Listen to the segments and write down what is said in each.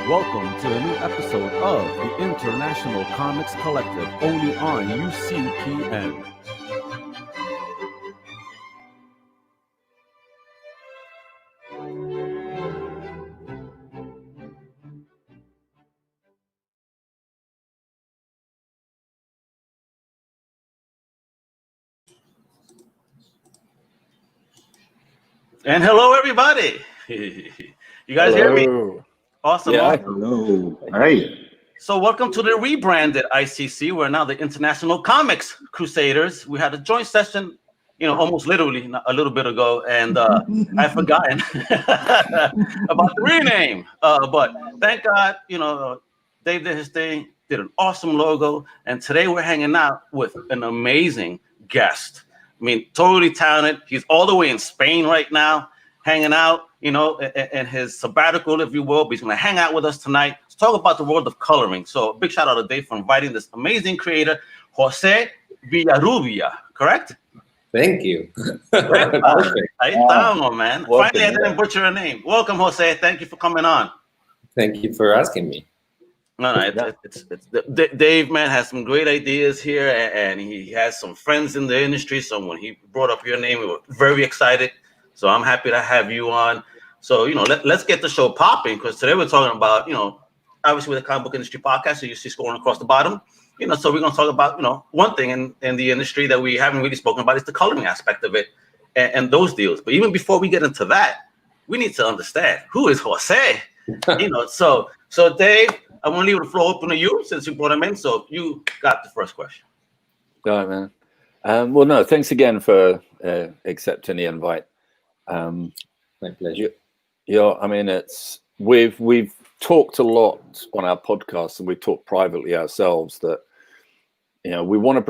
Welcome to a new episode of the International Comics Collective, only on UCPN. And hello, everybody. You guys hear me? Awesome. Yeah. Awesome. Hello. Hey. So welcome to the rebranded ICC. We're now the International Comics Crusaders. We had a joint session, almost literally a little bit ago, and I've forgotten about the rename. But thank God, Dave did his thing, did an awesome logo, and today we're hanging out with an amazing guest. I mean, totally talented. He's all the way in Spain right now, hanging out, in his sabbatical, if you will. But he's going to hang out with us tonight to talk about the world of coloring. So big shout out to Dave for inviting this amazing creator, Jose Villarrubia, correct? Thank you. Perfect. Ahí estamos, man. Welcome, Finally, I didn't butcher a name. Welcome, Jose. Thank you for coming on. Thank you for asking me. No, Dave, man, has some great ideas here, and he has some friends in the industry. So when he brought up your name, we were very excited. So I'm happy to have you on. So, let's get the show popping, because today we're talking about, obviously with the comic book industry podcast, so you see scrolling across the bottom, so we're going to talk about, one thing in the industry that we haven't really spoken about is the coloring aspect of it and those deals. But even before we get into that, we need to understand who is Jose, So Dave, I want to leave the floor open to you since you brought him in. So you got the first question. All right, man. Well, no, thanks again for accepting the invite. My pleasure. I mean, we've talked a lot on our podcast, and we've talked privately ourselves that we wanted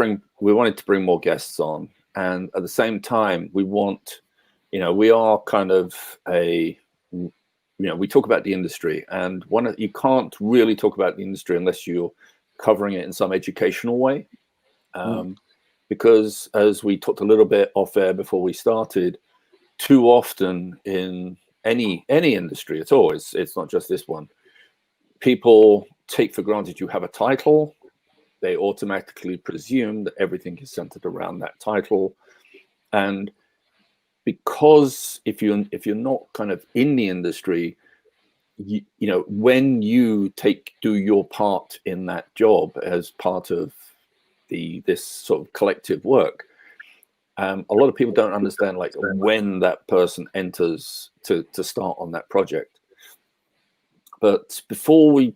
to bring more guests on, and at the same time we are kind of we talk about the industry, and you can't really talk about the industry unless you're covering it in some educational way, because as we talked a little bit off air before we started, too often in any industry at all, it's not just this one, people take for granted you have a title. They automatically presume that everything is centered around that title, and because if you're not kind of in the industry, when you do your part in that job as part of this sort of collective work, a lot of people don't understand when that person enters to start on that project. But before we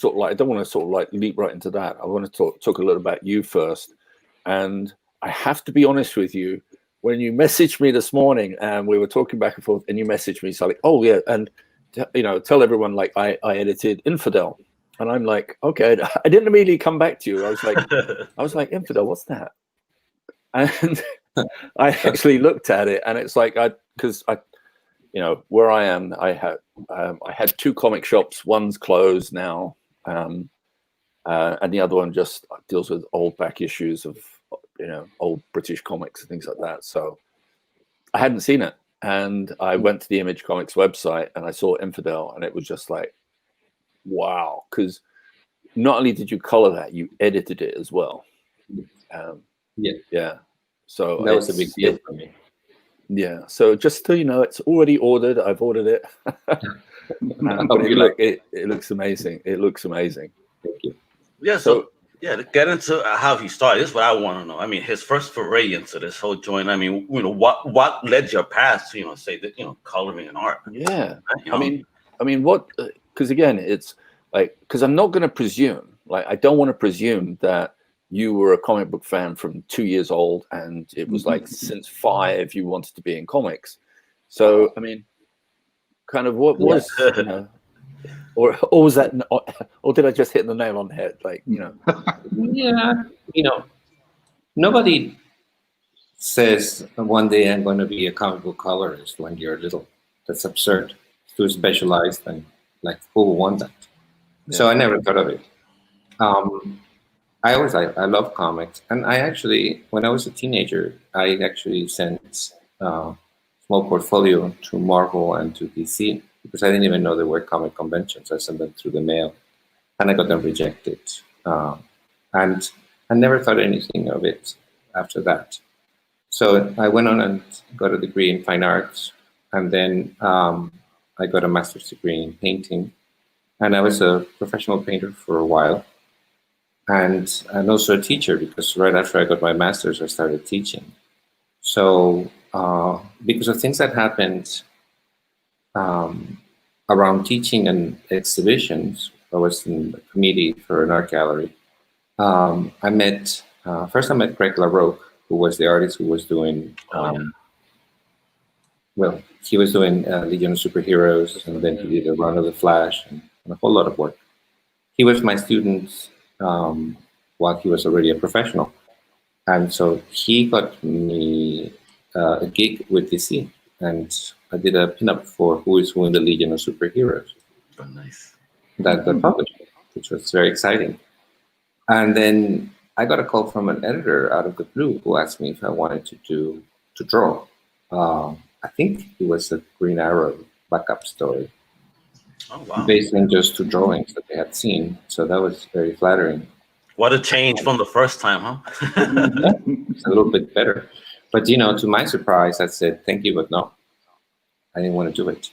I don't want to leap right into that. I want to talk a little about you first, and I have to be honest with you. When you messaged me this morning and we were talking back and forth, and you messaged me, so oh yeah, and tell everyone I edited Infidel, and I'm like, okay, I didn't immediately come back to you. I was like, Infidel, what's that? And I actually looked at it, and it's because where I am, I had two comic shops. One's closed now, and the other one just deals with old back issues of old British comics and things like that. So I hadn't seen it, and I went to the Image Comics website and I saw Infidel, and it was just wow, because not only did you color that, you edited it as well. Yeah. So that was a big deal for me. Yeah. So just so you know, it's already ordered. I've ordered it. It looks amazing. It looks amazing. Thank you. Yeah. So to get into how he started, this is what I want to know. I mean, his first foray into this whole joint. I mean, what led your path to, say that, coloring and art. Yeah. Right? I mean, what? Because again, it's because I'm not going to presume. I don't want to presume that you were a comic book fan from 2 years old, and it was since 5 you wanted to be in comics. So I mean, kind of what was or was that, or did I just hit the nail on the head? Yeah, nobody says one day I'm going to be a comic book colorist when you're little. That's absurd. It's too specialized, and who would want that? Yeah. So I never thought of it. I love comics, and I actually, when I was a teenager, I actually sent a small portfolio to Marvel and to DC because I didn't even know there were comic conventions. I sent them through the mail, and I got them rejected. And I never thought anything of it after that. So I went on and got a degree in fine arts, and then I got a master's degree in painting. And I was a professional painter for a while, and also a teacher, because right after I got my master's, I started teaching. So because of things that happened around teaching and exhibitions, I was in the committee for an art gallery. I met Greg LaRocque, who was the artist who was doing, well, he was doing Legion of Superheroes, and then he did a run of the Flash and a whole lot of work. He was my student while he was already a professional. And so he got me a gig with DC, and I did a pinup for Who Is Who in the Legion of Superheroes. Oh, nice. That got published, which was very exciting. And then I got a call from an editor out of the blue who asked me if I wanted to draw. I think it was a Green Arrow backup story. Oh, wow. Based on just 2 drawings that they had seen. So that was very flattering. What a change from the first time, huh? Yeah, it's a little bit better. But, you know, to my surprise, I said, thank you, but no. I didn't want to do it.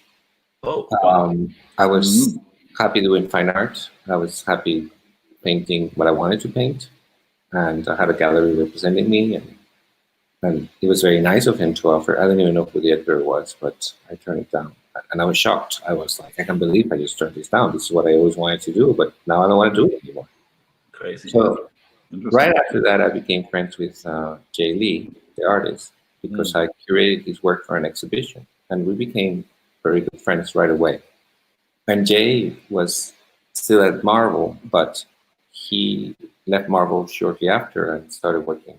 Oh. I was happy doing fine art. I was happy painting what I wanted to paint. And I had a gallery representing me. And it was very nice of him to offer. I didn't even know who the editor was, but I turned it down. And I was shocked. I was like, I can't believe I just turned this down. This is what I always wanted to do, but now I don't want to do it anymore. Crazy. So right after that, I became friends with Jay Lee, the artist, because I curated his work for an exhibition. And we became very good friends right away. And Jay was still at Marvel, but he left Marvel shortly after and started working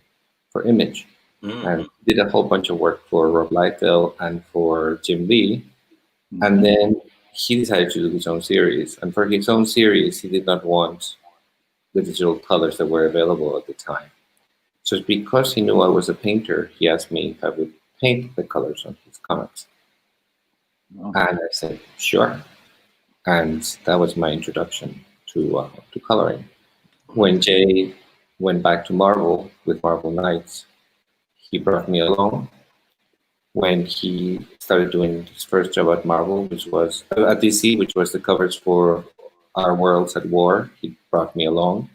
for Image. And did a whole bunch of work for Rob Liefeld and for Jim Lee. And then he decided to do his own series. And for his own series, he did not want the digital colors that were available at the time. So because he knew I was a painter, he asked me if I would paint the colors on his comics. And I said, sure. And that was my introduction to coloring. When Jay went back to Marvel with Marvel Knights, he brought me along. When he started doing his first job at Marvel, which was at DC, which was the covers for Our Worlds at War, he brought me along.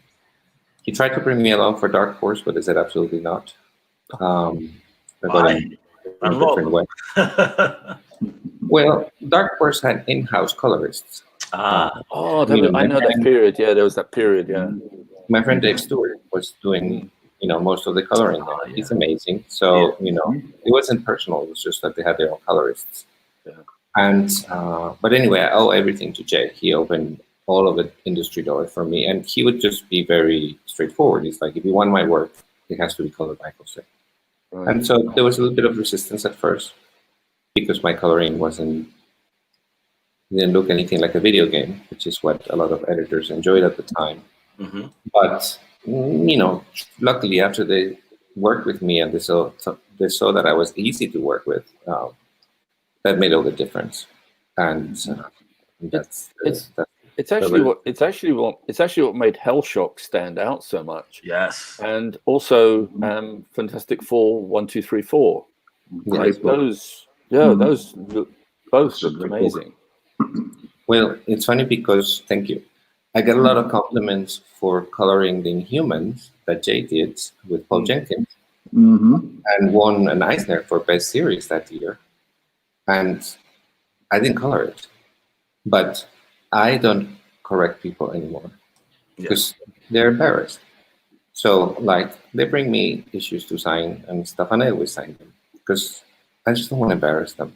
He tried to bring me along for Dark Horse, but I said absolutely not. I got him a different way. Well, Dark Horse had in-house colorists. I know that period. Yeah, there was that period. Yeah. My friend Dave Stewart was doing most of the coloring there. He's amazing. So, it wasn't personal. It was just that they had their own colorists. Yeah. And, but anyway, I owe everything to Jay. He opened all of the industry doors for me. And he would just be very straightforward. He's like, if you want my work, it has to be colored by Jose. Right. And so there was a little bit of resistance at first because my coloring didn't look anything like a video game, which is what a lot of editors enjoyed at the time. Mm-hmm. But luckily, after they worked with me and they saw that I was easy to work with, that made all the difference. And it's actually what made Hellshock stand out so much. Yes, and also Fantastic Four 1, 2, 3, 4. Yes, those both looked amazing. Well, it's funny because thank you. I got a lot of compliments for coloring the Inhumans that Jay did with Paul Jenkins, and won an Eisner for Best Series that year. And I didn't color it, but I don't correct people anymore because they're embarrassed. So, they bring me issues to sign and stuff, and I always sign them because I just don't want to embarrass them.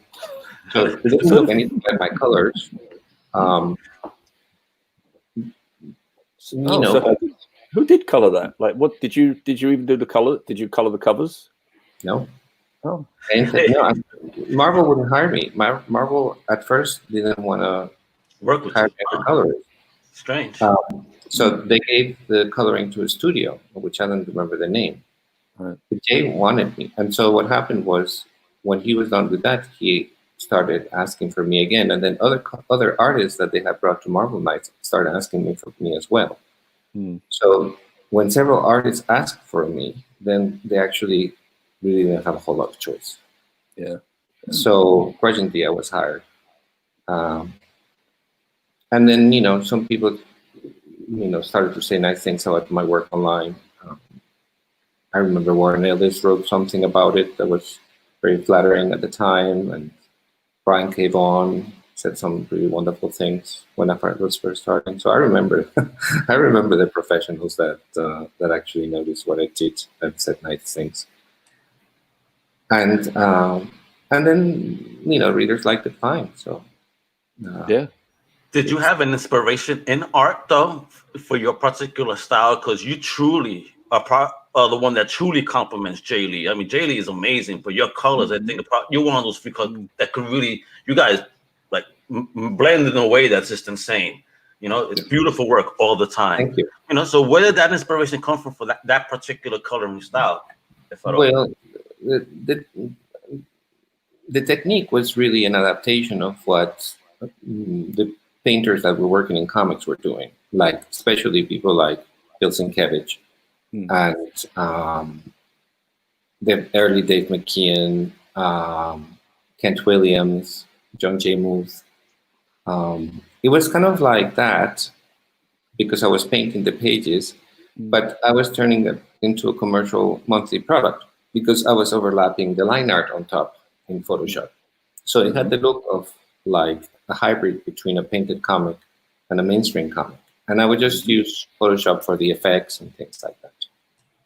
So it doesn't look anything like my colors. Who did color that? What did you even do the color? Did you color the covers? No. Oh. Marvel wouldn't hire me. Marvel at first didn't want to work with hire me as a colorist. Strange. So they gave the coloring to a studio, which I don't remember the name. Right. But Jay wanted me, and so what happened was when he was done with that, he started asking for me again, and then other artists that they had brought to Marvel Nights started asking me for me as well. So when several artists asked for me, then they actually really didn't have a whole lot of choice. Yeah. So grudgingly, I was hired. And then, some people, started to say nice things about my work online. I remember Warren Ellis wrote something about it that was very flattering at the time, and Brian K. Vaughan said some really wonderful things when I was first starting. So I remember, I remember the professionals that actually noticed what I did and said nice things. And then readers liked it fine. So yeah. Did you have an inspiration in art though for your particular style? Because you truly are the one that truly complements Jay Lee. I mean, Jay Lee is amazing, but your colors, I think you're one of those because that could really, you guys like blend in a way that's just insane. It's beautiful work all the time. Thank you. So where did that inspiration come from for that particular coloring style? Well, the technique was really an adaptation of what the painters that were working in comics were doing, like especially people like Bill Sienkiewicz and the early Dave McKeon, Kent Williams, John J. Muth. It was kind of like that because I was painting the pages, but I was turning it into a commercial monthly product because I was overlapping the line art on top in Photoshop. So it had the look of like a hybrid between a painted comic and a mainstream comic. And I would just use Photoshop for the effects and things like that.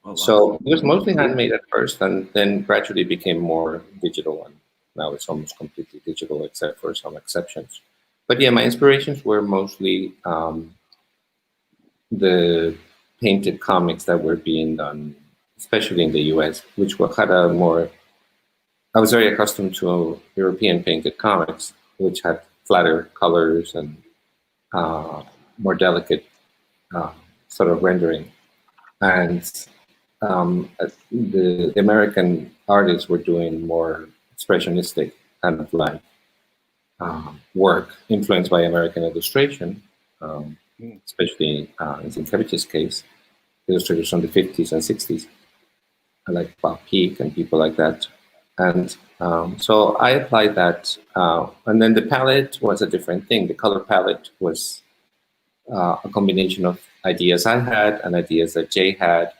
Oh, wow. So it was mostly handmade at first, and then gradually became more digital. And now it's almost completely digital, except for some exceptions. But yeah, my inspirations were mostly the painted comics that were being done, especially in the US, which had a more, I was very accustomed to European painted comics, which had flatter colors and more delicate sort of rendering. And the American artists were doing more expressionistic kind of like work influenced by American illustration, especially in Sienkiewicz's case, illustrators from the 50s and 60s, like Bob Peak and people like that. And so I applied that. And then the palette was a different thing. The color palette was a combination of ideas I had and ideas that Jay had,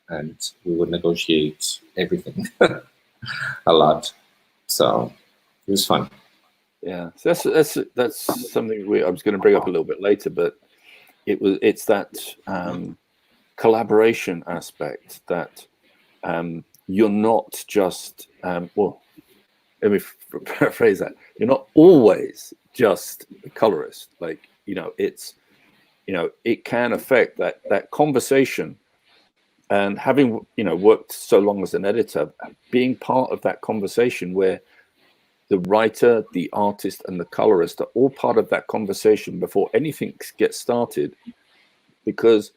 and we would negotiate everything a lot. So it was fun. Yeah, so that's something I was going to bring up a little bit later, but it's that collaboration aspect that you're not just well, let me paraphrase that. You're not always just a colorist. Like it's it can affect that conversation, and having worked so long as an editor, being part of that conversation where the writer, the artist, and the colorist are all part of that conversation before anything gets started. Because,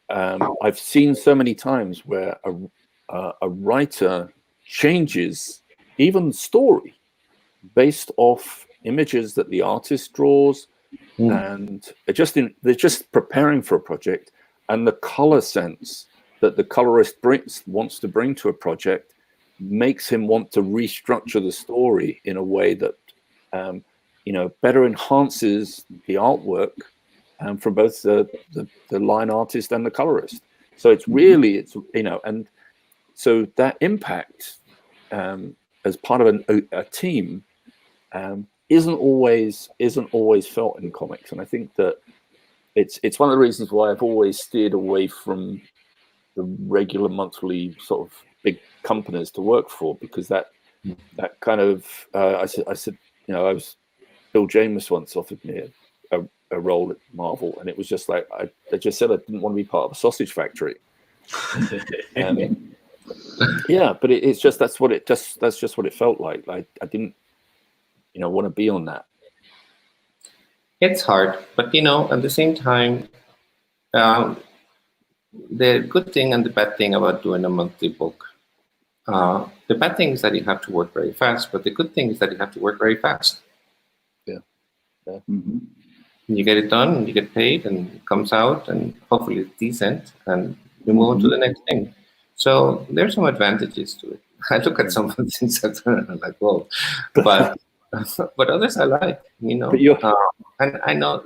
I've seen so many times where a writer changes even story based off images that the artist draws, and they're just preparing for a project, and the color sense that the colorist wants to bring to a project makes him want to restructure the story in a way that better enhances the artwork from both the line artist and the colorist. So it's really and so that impact as part of a team isn't always felt in comics. And I think that it's one of the reasons why I've always steered away from the regular monthly sort of big companies to work for, because that kind of I said I was Bill James once offered me a role at Marvel, and it was just like I just said I didn't want to be part of a sausage factory. Yeah, but it's just that's just what it felt like. I didn't want to be on that. It's hard, but at the same time, the good thing and the bad thing about doing a monthly book the bad thing is that you have to work very fast, but the good thing is that you have to work very fast. Yeah. Mhm. You get it done, and you get paid, and it comes out, and hopefully it's decent, and you move on to the next thing. So there's some advantages to it. I look at some of the things I've done, and I'm like, whoa. But others I like, But you're and I know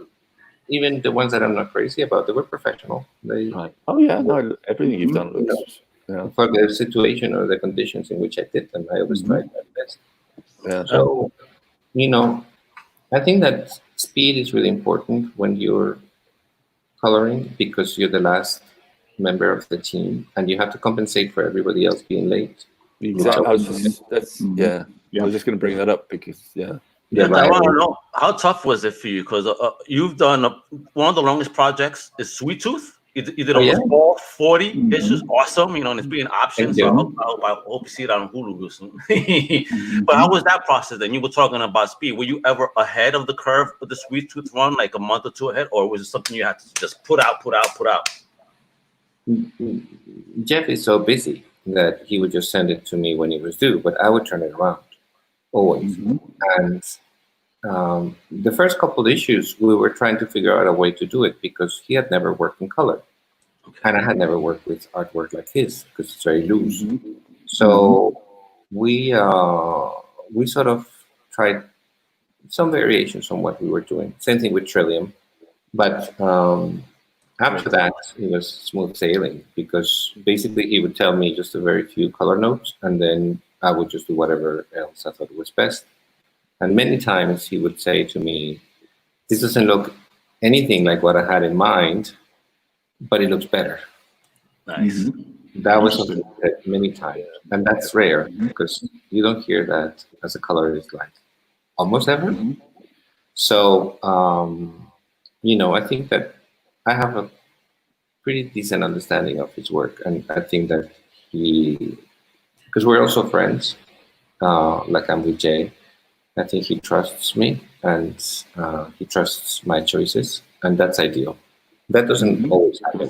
even the ones that I'm not crazy about, they were professional. They right. Oh yeah, no, everything you've done looks. Yeah. for the situation or the conditions in which I did them, I always tried my best. Yeah. So, I think that speed is really important when you're coloring because you're the last member of the team and you have to compensate for everybody else being late. Exactly. I was just, Yeah. I was just going to bring that up because I want to know, how tough was it for you? Because you've done one of the longest projects is Sweet Tooth. You did almost all 40 issues. Awesome. And it's being options. So I hope you see it on Hulu soon. But how was that process then? You were talking about speed. Were you ever ahead of the curve with the Sweet Tooth run, like a month or two ahead? Or was it something you had to just put out? Jeff is so busy that he would just send it to me when it was due, but I would turn it around always. And the first couple of issues, we were trying to figure out a way to do it because he had never worked in color. And I had never worked with artwork like his because it's very loose. So we sort of tried some variations on what we were doing. Same thing with Trillium. But after that, it was smooth sailing because basically he would tell me just a very few color notes and then I would just do whatever else I thought was best. And many times he would say to me, this doesn't look anything like what I had in mind, but it looks better. Nice. That was something that many times. And that's rare because you don't hear that as a colorist like almost ever. So, I think that I have a pretty decent understanding of his work. And I think that because we're also friends, like I'm with Jay, I think he trusts me and he trusts my choices, and that's ideal. That doesn't always happen.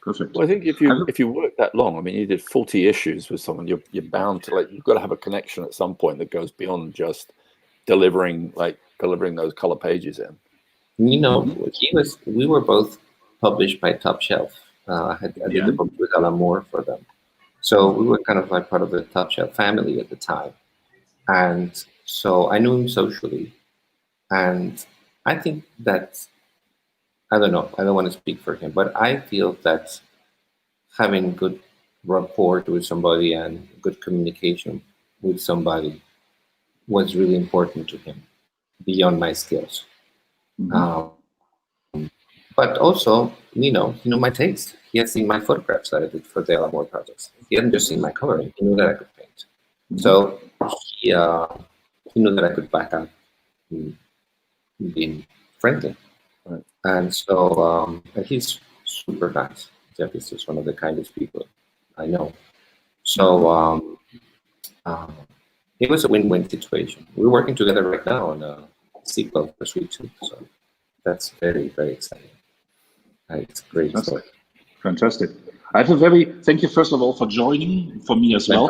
Perfect. Well, I think if you work that long, I mean, you did 40 issues with someone, you're bound to you've got to have a connection at some point that goes beyond just delivering those color pages in. We were both published by Top Shelf. I did the book with Alan Moore for them, so we were kind of like part of the Top Shelf family at the time. And so I knew him socially. And I think that, I don't know, I don't want to speak for him, but I feel that having good rapport with somebody and good communication with somebody was really important to him beyond my skills. But also, he knew my taste. He had seen my photographs that I did for the Alan Moore projects. He hadn't just seen my coloring. He knew that I could paint. So he knew that I could back up being friendly. Right. And so he's super nice. Jeff is just one of the kindest people I know. So it was a win-win situation. We're working together right now on a sequel for Sweet Tooth. So that's very, very exciting. It's great. Fantastic. Thank you first of all for joining, for me as well.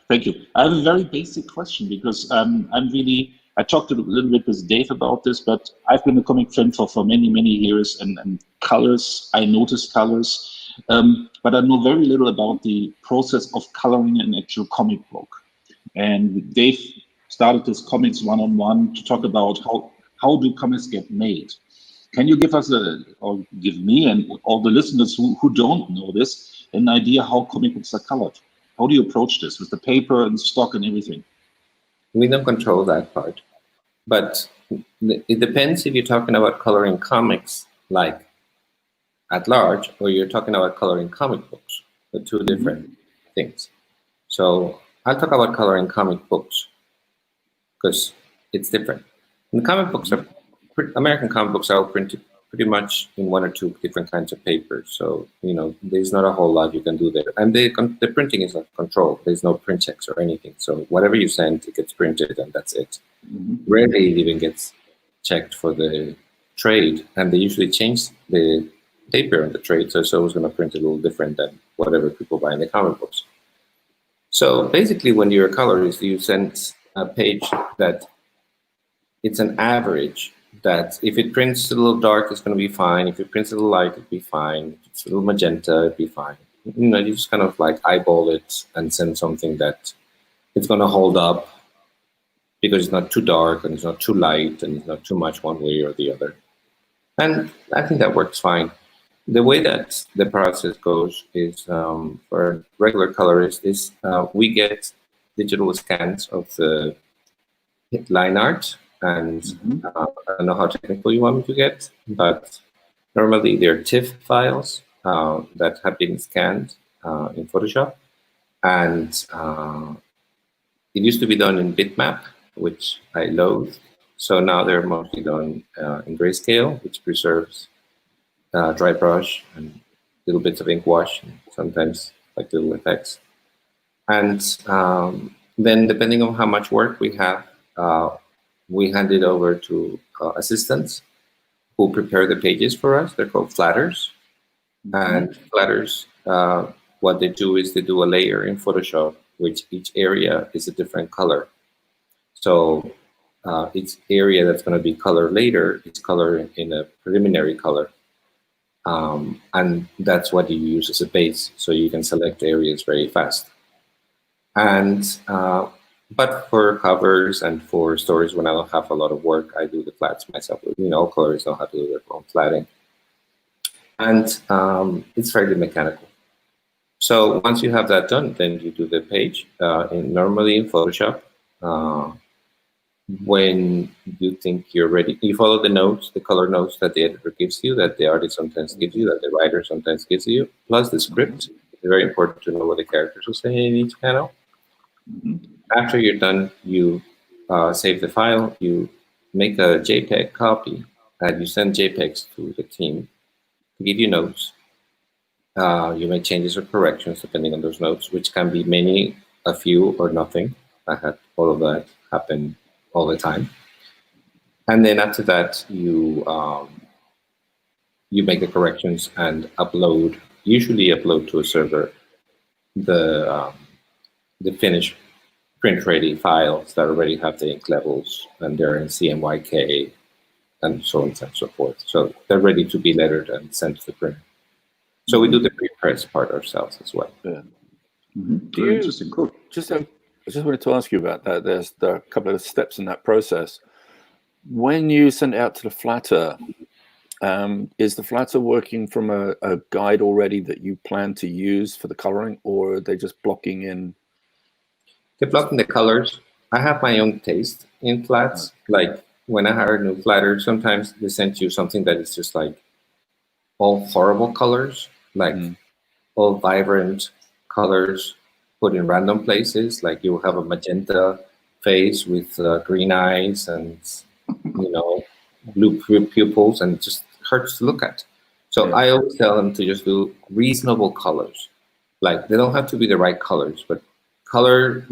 Thank you. I have a very basic question because I talked a little bit with Dave about this, but I've been a comic fan for many, many years and colors, I notice colors, but I know very little about the process of coloring an actual comic book. And Dave started this Comics 101 to talk about how do comics get made. Can you give us or give me and all the listeners who don't know this, an idea how comic books are colored? How do you approach this with the paper and stock and everything? We don't control that part, but it depends if you're talking about coloring comics like at large, or you're talking about coloring comic books. They're two different things. So I'll talk about coloring comic books because it's different. And the comic books American comic books are all printed pretty much in one or two different kinds of paper. So, there's not a whole lot you can do there. And the printing is not controlled. There's no print checks or anything. So whatever you send, it gets printed and that's it. Rarely it even gets checked for the trade. And they usually change the paper on the trade. So it's always going to print a little different than whatever people buy in the comic books. So basically, when you're a colorist, you send a page that it's an average, that if it prints a little dark, it's going to be fine. If it prints a little light, it'll be fine. If it's a little magenta, it'll be fine. You just kind of like eyeball it and send something that it's going to hold up because it's not too dark and it's not too light and it's not too much one way or the other. And I think that works fine. The way that the process goes is for regular colorists is we get digital scans of the line art, and I don't know how technical you want me to get, but normally they're TIFF files that have been scanned in Photoshop, and it used to be done in bitmap, which I loathe. So now they're mostly done in grayscale, which preserves dry brush and little bits of ink wash, and sometimes like little effects. And then depending on how much work we have, we hand it over to assistants who prepare the pages for us. They're called flatters. And flatters, what they do is they do a layer in Photoshop, which each area is a different color. So each area that's going to be colored later is colored in a preliminary color. And that's what you use as a base, so you can select areas very fast. And but for covers and for stories when I don't have a lot of work, I do the flats myself. All colorists know how to do their own flatting. And it's fairly mechanical. So once you have that done, then you do the page normally in Photoshop. When you think you're ready, you follow the notes, the color notes that the editor gives you, that the artist sometimes gives you, that the writer sometimes gives you, plus the script. It's very important to know what the characters will say in each panel. After you're done, you save the file, you make a JPEG copy, and you send JPEGs to the team to give you notes. You make changes or corrections depending on those notes, which can be many, a few, or nothing. I had all of that happen all the time. And then after that, you make the corrections and upload, usually upload to a server, the finished print-ready files that already have the ink levels, and they're in CMYK, and so on and so forth. So they're ready to be lettered and sent to the printer. So we do the pre-press part ourselves as well. Yeah. Very interesting. Cool. I just wanted to ask you about that. There are a couple of steps in that process. When you send it out to the flatter, is the flatter working from a guide already that you plan to use for the coloring, or are they just blocking in? They're blocking the colors. I have my own taste in flats. Like when I hire a new flatter, sometimes they send you something that is just like all horrible colors, like all vibrant colors put in random places. Like you have a magenta face with green eyes and blue pupils, and it just hurts to look at. So I always tell them to just do reasonable colors. Like they don't have to be the right colors, but color,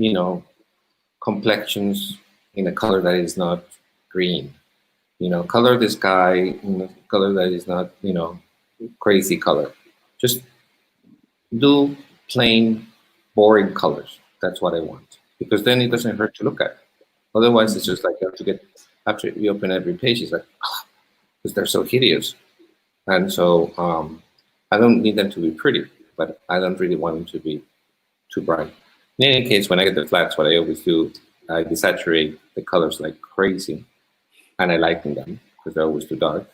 complexions in a color that is not green. Color the sky in a color that is not, crazy color. Just do plain, boring colors. That's what I want, because then it doesn't hurt to look at. Otherwise, it's just like you have to get, after you open every page, it's like, because they're so hideous. And so I don't need them to be pretty, but I don't really want them to be too bright. In any case, when I get the flats, what I always do, I desaturate the colors like crazy, and I lighten them because they're always too dark.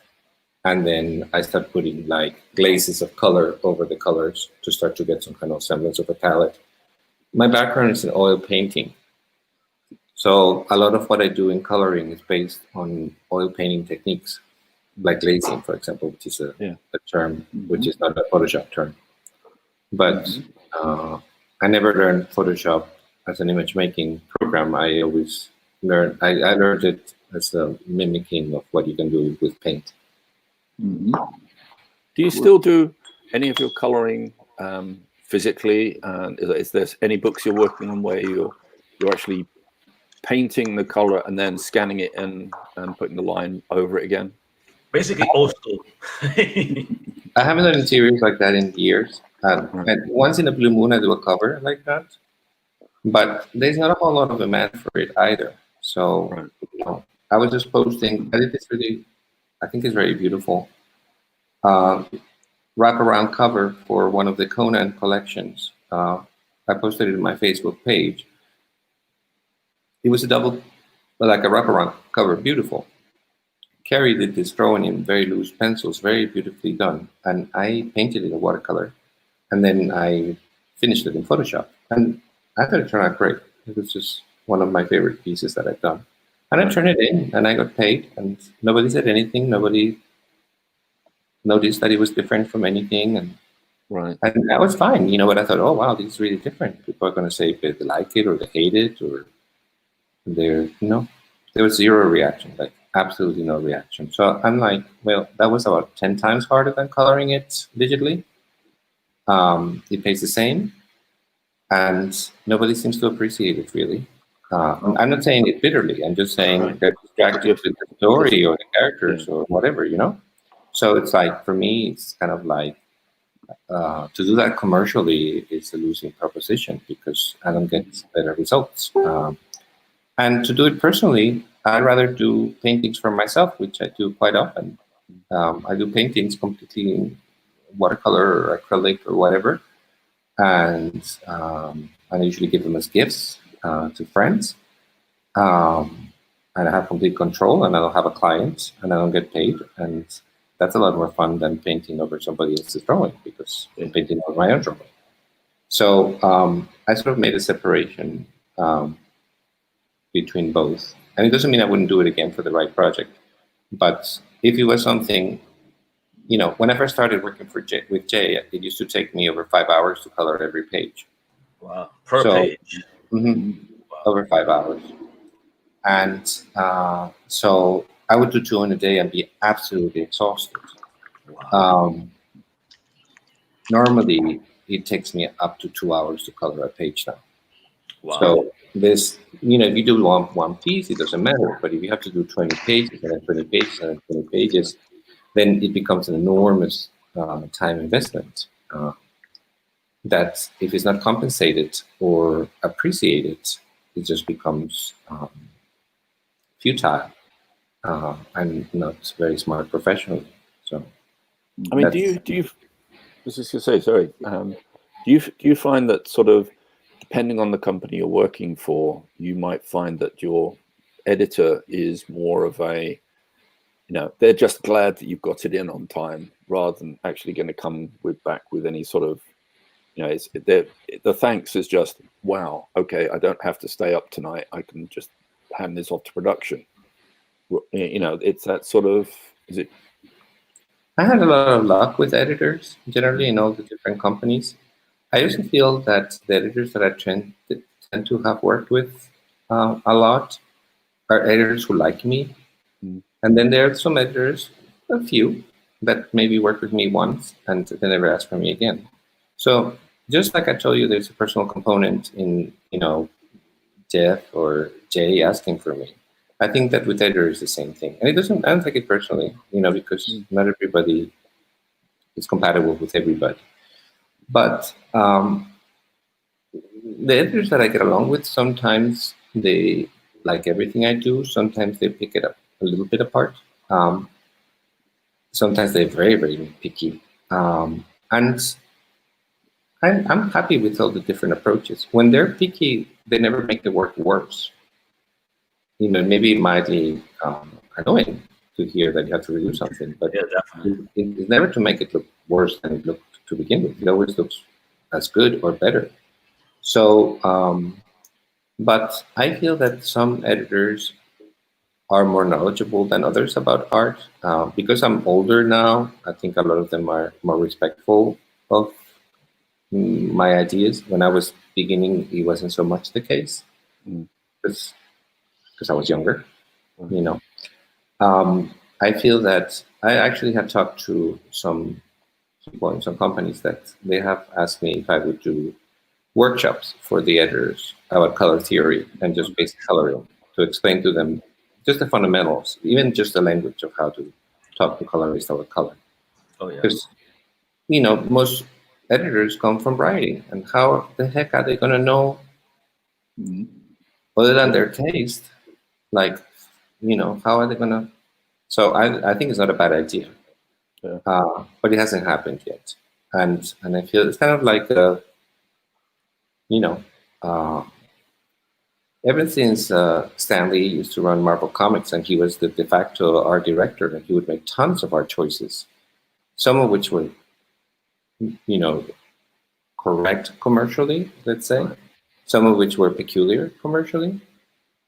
And then I start putting like glazes of color over the colors to start to get some kind of semblance of a palette. My background is in oil painting. So a lot of what I do in coloring is based on oil painting techniques, like glazing, for example, which is a term, which is not a Photoshop term. But I never learned Photoshop as an image making program. I always learned, I learned it as a mimicking of what you can do with paint. Do you still do any of your coloring physically? And is there any books you're working on where you're actually painting the color and then scanning it in and putting the line over it again? Basically old school. I haven't done interiors like that in years. And once in a blue moon, I do a cover like that. but there's not a whole lot of demand for it either. So, Right. I was just posting. I did this really, I think it's very beautiful. Wraparound cover for one of the Conan collections. I posted it in my Facebook page. It was a double, like a wraparound cover, beautiful. Carrie did this drawing in very loose pencils, very beautifully done, and I painted it in watercolor, and then I finished it in Photoshop, and I thought it turned out great. It was just one of my favorite pieces that I've done, and I turned it in, and I got paid, and nobody said anything. Nobody noticed that it was different from anything, and Right. that was fine. But I thought, oh wow, this is really different. People are going to say if they like it or they hate it, or there was zero reaction, like absolutely no reaction. So I'm like, well, that was about 10 times harder than coloring it digitally. It pays the same, and nobody seems to appreciate it really. I'm not saying it bitterly. I'm just saying they're distracted with the story or the characters or whatever, So it's like, for me, it's kind of like, to do that commercially is a losing proposition because I don't get better results. And to do it personally, I'd rather do paintings for myself, which I do quite often. I do paintings completely in watercolor or acrylic or whatever, and I usually give them as gifts to friends. And I have complete control, and I don't have a client, and I don't get paid, and that's a lot more fun than painting over somebody else's drawing because I'm painting over my own drawing. So I sort of made a separation between both. And it doesn't mean I wouldn't do it again for the right project. But if it was something, when I first started working with Jay, it used to take me over 5 hours to color every page. Wow. Per page. Wow. Over 5 hours. And so I would do 2 in a day and be absolutely exhausted. Wow. Normally, it takes me up to 2 hours to color a page now. Wow. So this, if you do one piece, it doesn't matter. But if you have to do 20 pages and then 20 pages and then 20 pages, then it becomes an enormous time investment that if it's not compensated or appreciated, it just becomes futile and not very smart professionally. So, I mean, do you? I was just gonna say, sorry. Do you find that sort of, depending on the company you're working for, you might find that your editor is more of a, they're just glad that you've got it in on time rather than actually going to come back with any sort of, the thanks is just, wow, okay, I don't have to stay up tonight. I can just hand this off to production. It's that sort of, is it? I had a lot of luck with editors generally in all the different companies. I also feel that the editors that I tend to have worked with a lot are editors who like me. And then there are some editors, a few, that maybe work with me once and they never ask for me again. So just like I told you, there's a personal component in, Jeff or Jay asking for me. I think that with editors, the same thing. And I don't take it personally, because not everybody is compatible with everybody. But the editors that I get along with, sometimes they like everything I do. Sometimes they pick it up a little bit apart. Sometimes they're very, very picky. And I'm happy with all the different approaches. When they're picky, they never make the work worse. Maybe mildly annoying to hear that you have to redo something, but it's never to make it look worse than it looked to begin with. It always looks as good or better. So, but I feel that some editors are more knowledgeable than others about art. Because I'm older now, I think a lot of them are more respectful of my ideas. When I was beginning, it wasn't so much the case. Because I was younger, I feel that I actually have talked to some people in some companies that they have asked me if I would do workshops for the editors about color theory and just basic coloring to explain to them just the fundamentals, even just the language of how to talk to colorists about color. Oh yeah. Because most editors come from writing, and how the heck are they going to know Other than their taste, like, how are they gonna? So I think it's not a bad idea, Yeah. but it hasn't happened yet, and I feel it's kind of like ever since Stan Lee used to run Marvel Comics, and he was the de facto art director, and he would make tons of art choices, some of which were, correct commercially, let's say, some of which were peculiar commercially,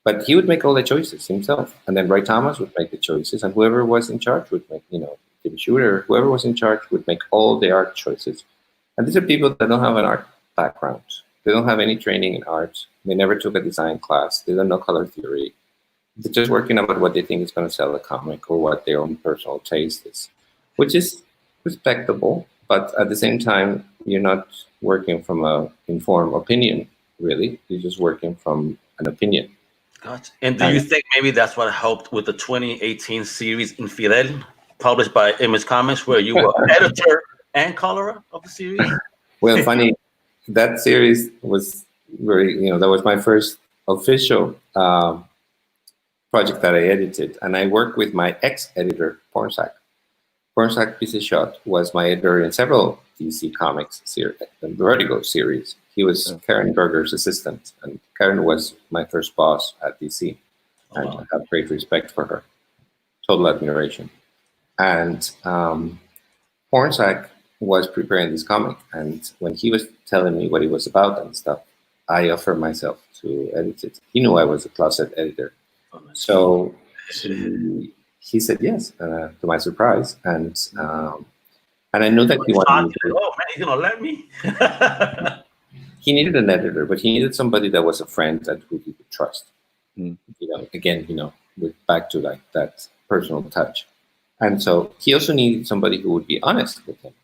but he would make all the choices himself, and then Ray Thomas would make the choices, and whoever was in charge would make, Jim Shooter, whoever was in charge would make all the art choices. And these are people that don't have an art background. They don't have any training in art. They never took a design class. They don't know color theory. They're just working about what they think is going to sell a comic or what their own personal taste is, which is respectable. But at the same time, you're not working from an informed opinion, really. You're just working from an opinion. Gotcha. And do you think maybe that's what helped with the 2018 series Infidel, published by Image Comics, where you were editor and colorer of the series? Well, funny, that series was very, that was my first official project that I edited. And I worked with my ex-editor, Pornsack. Pornsack Piece of Shot was my editor in several DC Comics series, the Vertigo series. He was Karen Berger's assistant, and Karen was my first boss at DC. And I have great respect for her, total admiration. And Pornsack was preparing this comic, and when he was telling me what it was about and stuff, I offered myself to edit it. He knew I was a closet editor. So he said yes, to my surprise, and I knew that he wanted me to. Oh man, he's gonna let me. He needed an editor, but he needed somebody that was a friend and who he could trust. Again, with back to like that personal touch, and so he also needed somebody who would be honest with him,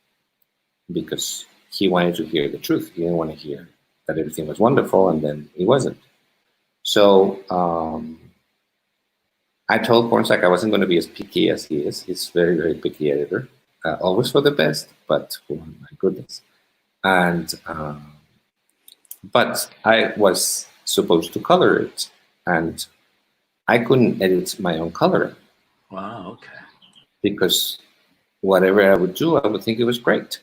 because he wanted to hear the truth. He didn't want to hear that everything was wonderful and then it wasn't. So I told Pornsack I wasn't going to be as picky as he is. He's a very, very picky editor, always for the best, but oh my goodness. And but I was supposed to color it, and I couldn't edit my own coloring. Wow, okay. Because whatever I would do, I would think it was great.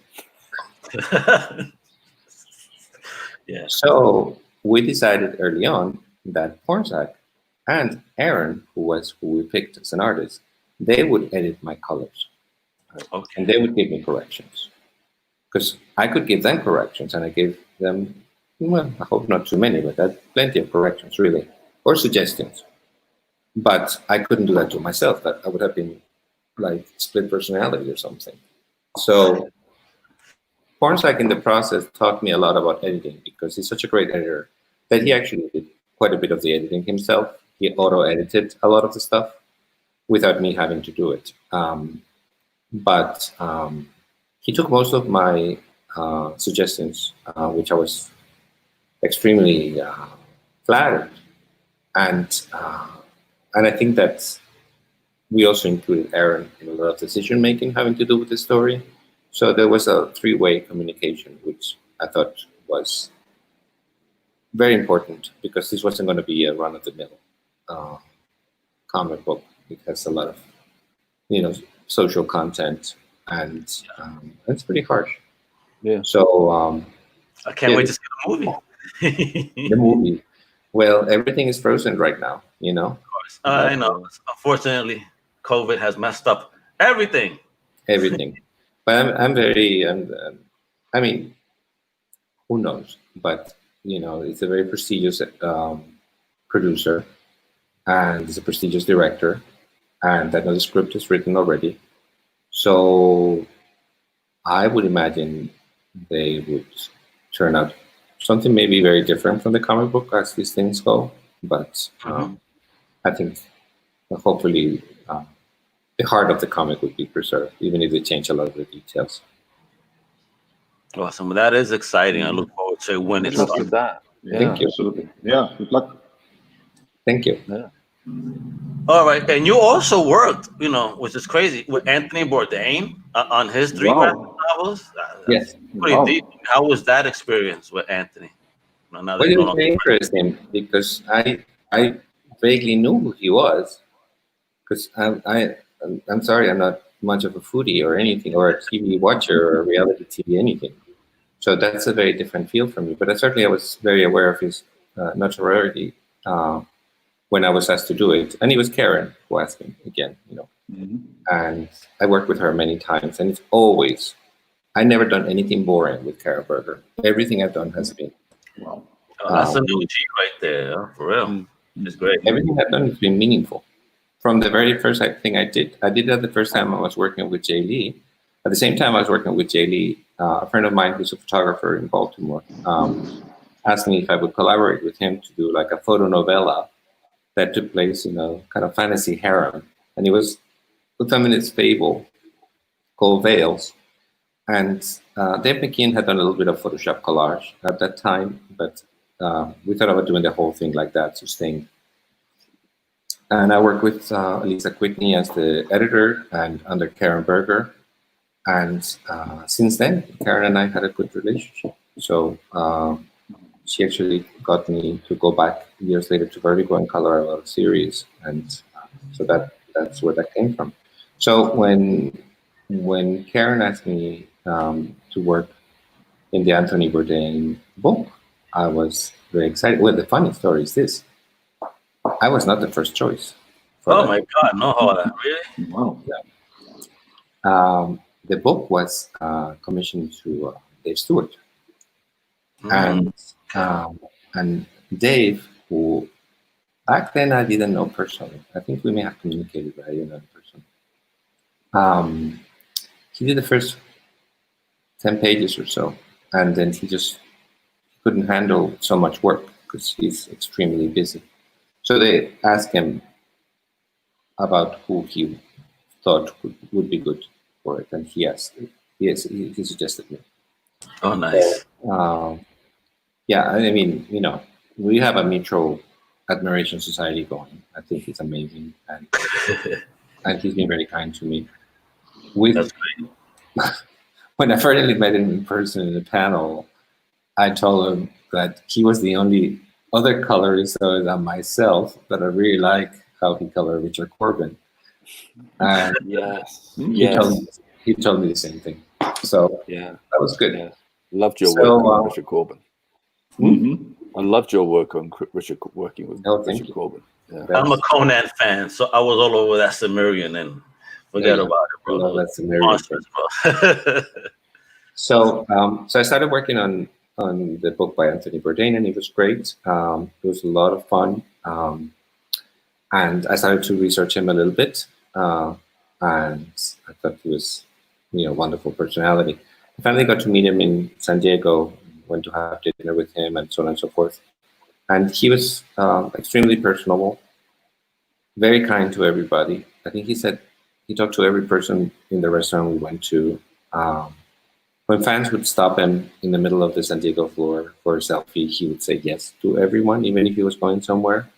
Yeah. So we decided early on that Pornsack and Aaron, who we picked as an artist, they would edit my colors. Okay. And they would give me corrections. Because I could give them corrections, and I gave them, well, I hope not too many, but plenty of corrections, really, or suggestions. But I couldn't do that to myself. That I would have been like split personality or something. So Pornsack in the process taught me a lot about editing, because he's such a great editor that he actually did quite a bit of the editing himself. He auto-edited a lot of the stuff without me having to do it. But he took most of my suggestions, which I was extremely flattered. And I think that we also included Aaron in a lot of decision-making having to do with the story. So there was a three-way communication, which I thought was very important, because this wasn't going to be a run-of-the-mill comic book. It has a lot of, social content, and it's pretty harsh. Yeah. So I can't wait to see the movie. The movie. Well, everything is frozen right now. Of course. I know. Unfortunately, COVID has messed up everything. Everything. But I'm very, I mean, who knows? But, it's a very prestigious producer, and it's a prestigious director, and I know the script is written already. So I would imagine they would turn out something maybe very different from the comic book as these things go. But I think hopefully the heart of the comic would be preserved, even if they change a lot of the details. Awesome. That is exciting. I look forward to when it's Good luck with that. Yeah, Thank you. absolutely. Yeah, good luck. Thank you. Yeah. All right. And you also worked, which is crazy, with Anthony Bourdain on his 3 graphic novels. Yes. Pretty Wow. deep. How was that experience with Anthony? Now Well, that it no was longer very interesting because I vaguely knew who he was because I'm sorry, I'm not much of a foodie or anything, or a TV watcher or reality TV anything. So that's a very different feel for me. But certainly I was very aware of his notoriety when I was asked to do it. And it was Karen who asked me again, And I worked with her many times. And it's always, I never done anything boring with Karen Berger. Everything I've done has been. Wow. that's a new G right there, for real. It's great. Everything I've done has been meaningful. From the very first thing I did that the first time I was working with Jay Lee. At the same time I was working with Jay Lee, a friend of mine who's a photographer in Baltimore asked me if I would collaborate with him to do like a photo novella that took place in a kind of fantasy harem. And it was a feminist fable called Veils. And Dave McKean had done a little bit of Photoshop collage at that time, but we thought about doing the whole thing like that, sustained. And I worked with Elisa Quickney as the editor and under Karen Berger. And since then, Karen and I had a good relationship. So she actually got me to go back years later to Vertigo and color a series. And so that's where that came from. So when Karen asked me to work in the Anthony Bourdain book, I was very excited. Well, the funny story is this. I was not the first choice. Oh my God, no hola, really? Wow. Yeah. The book was commissioned to Dave Stewart. And Dave, who back then I didn't know personally. I think we may have communicated, but I didn't know in person. He did the first 10 pages or so, and then he just couldn't handle so much work because he's extremely busy. So they asked him about who he thought would be good for it, and he suggested me. Oh, nice. So, yeah, I mean, we have a mutual admiration society going. I think he's amazing, and he's been very kind to me. That's great. When I finally met him in person in the panel, I told him that he was the only other colorist other than myself that I really like how he colored Richard Corbin. And yes, he told me the same thing. So yeah, that was good. Yeah. Loved your work on Richard Corbin. I loved your work on working with Richard Corbin. Yeah. I'm a Conan fan, so I was all over that Cimmerian and forget about it, bro. I love that Cimmerian. Bro. So I started working on the book by Anthony Bourdain, and it was great. It was a lot of fun. And I started to research him a little bit. And I thought he was, wonderful personality. I finally got to meet him in San Diego, went to have dinner with him and so on and so forth. And he was extremely personable, very kind to everybody. I think he said he talked to every person in the restaurant we went to. When fans would stop him in the middle of the San Diego floor for a selfie, he would say yes to everyone, even if he was going somewhere.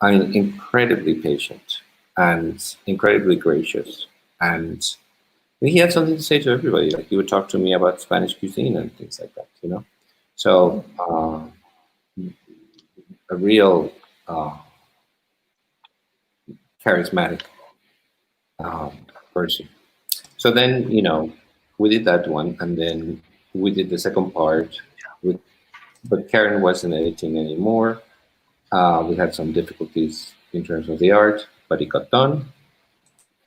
I mean, incredibly patient and incredibly gracious. And he had something to say to everybody. Like, he would talk to me about Spanish cuisine and things like that, So a real charismatic person. So then, we did that one, and then we did the second part. But Karen wasn't editing anymore. We had some difficulties in terms of the art, but it got done,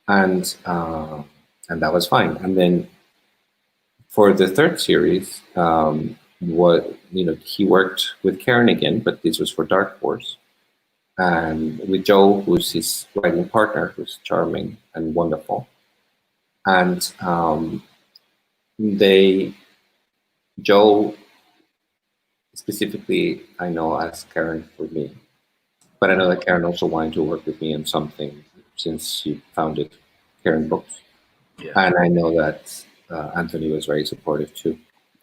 and that was fine. And then for the third series, he worked with Karen again, but this was for Dark Horse, and with Joe, who's his writing partner, who's charming and wonderful. And Joe specifically, I know, asked Karen for me, but I know that Karen also wanted to work with me on something since she founded Karen Books. Yeah. And I know that Anthony was very supportive too.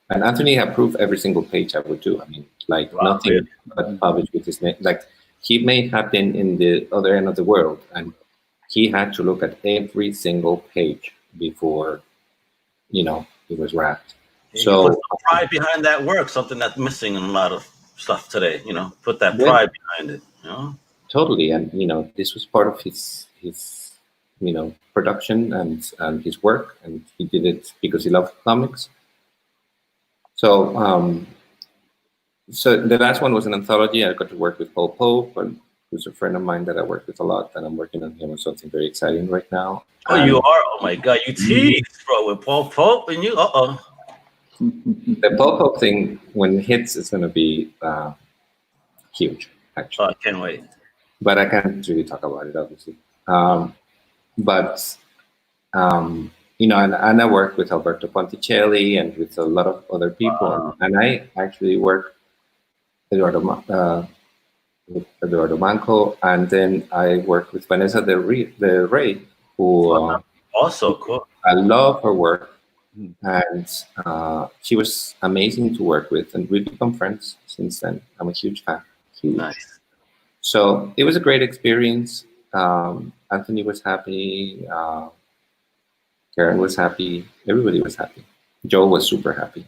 And Anthony approved every single page I would do. I mean, nothing but published with his name. Like, he may have been in the other end of the world, and he had to look at every single page before, it was wrapped. So the pride behind that work, something that's missing in a lot of stuff today. Put that Yeah. pride behind it. Totally, and this was part of his production and his work, and he did it because he loved comics. So so the last one was an anthology. I got to work with Paul Pope, who's a friend of mine that I work with a lot, and I'm working on him on something very exciting right now. Oh, you are? Oh my God, you teased, bro, with Paul Pope, and you The Paul Pope thing, when it hits, is going to be huge, actually. Oh, I can't wait. But I can't really talk about it, obviously. And I work with Alberto Ponticelli and with a lot of other people, and I actually work with Eduardo Manco, and then I work with Vanessa Del Rey, who also cool. I love her work, and she was amazing to work with, and we've become friends since then. I'm a huge fan. Huge. Nice. So it was a great experience. Anthony was happy. Karen was happy. Everybody was happy. Joe was super happy.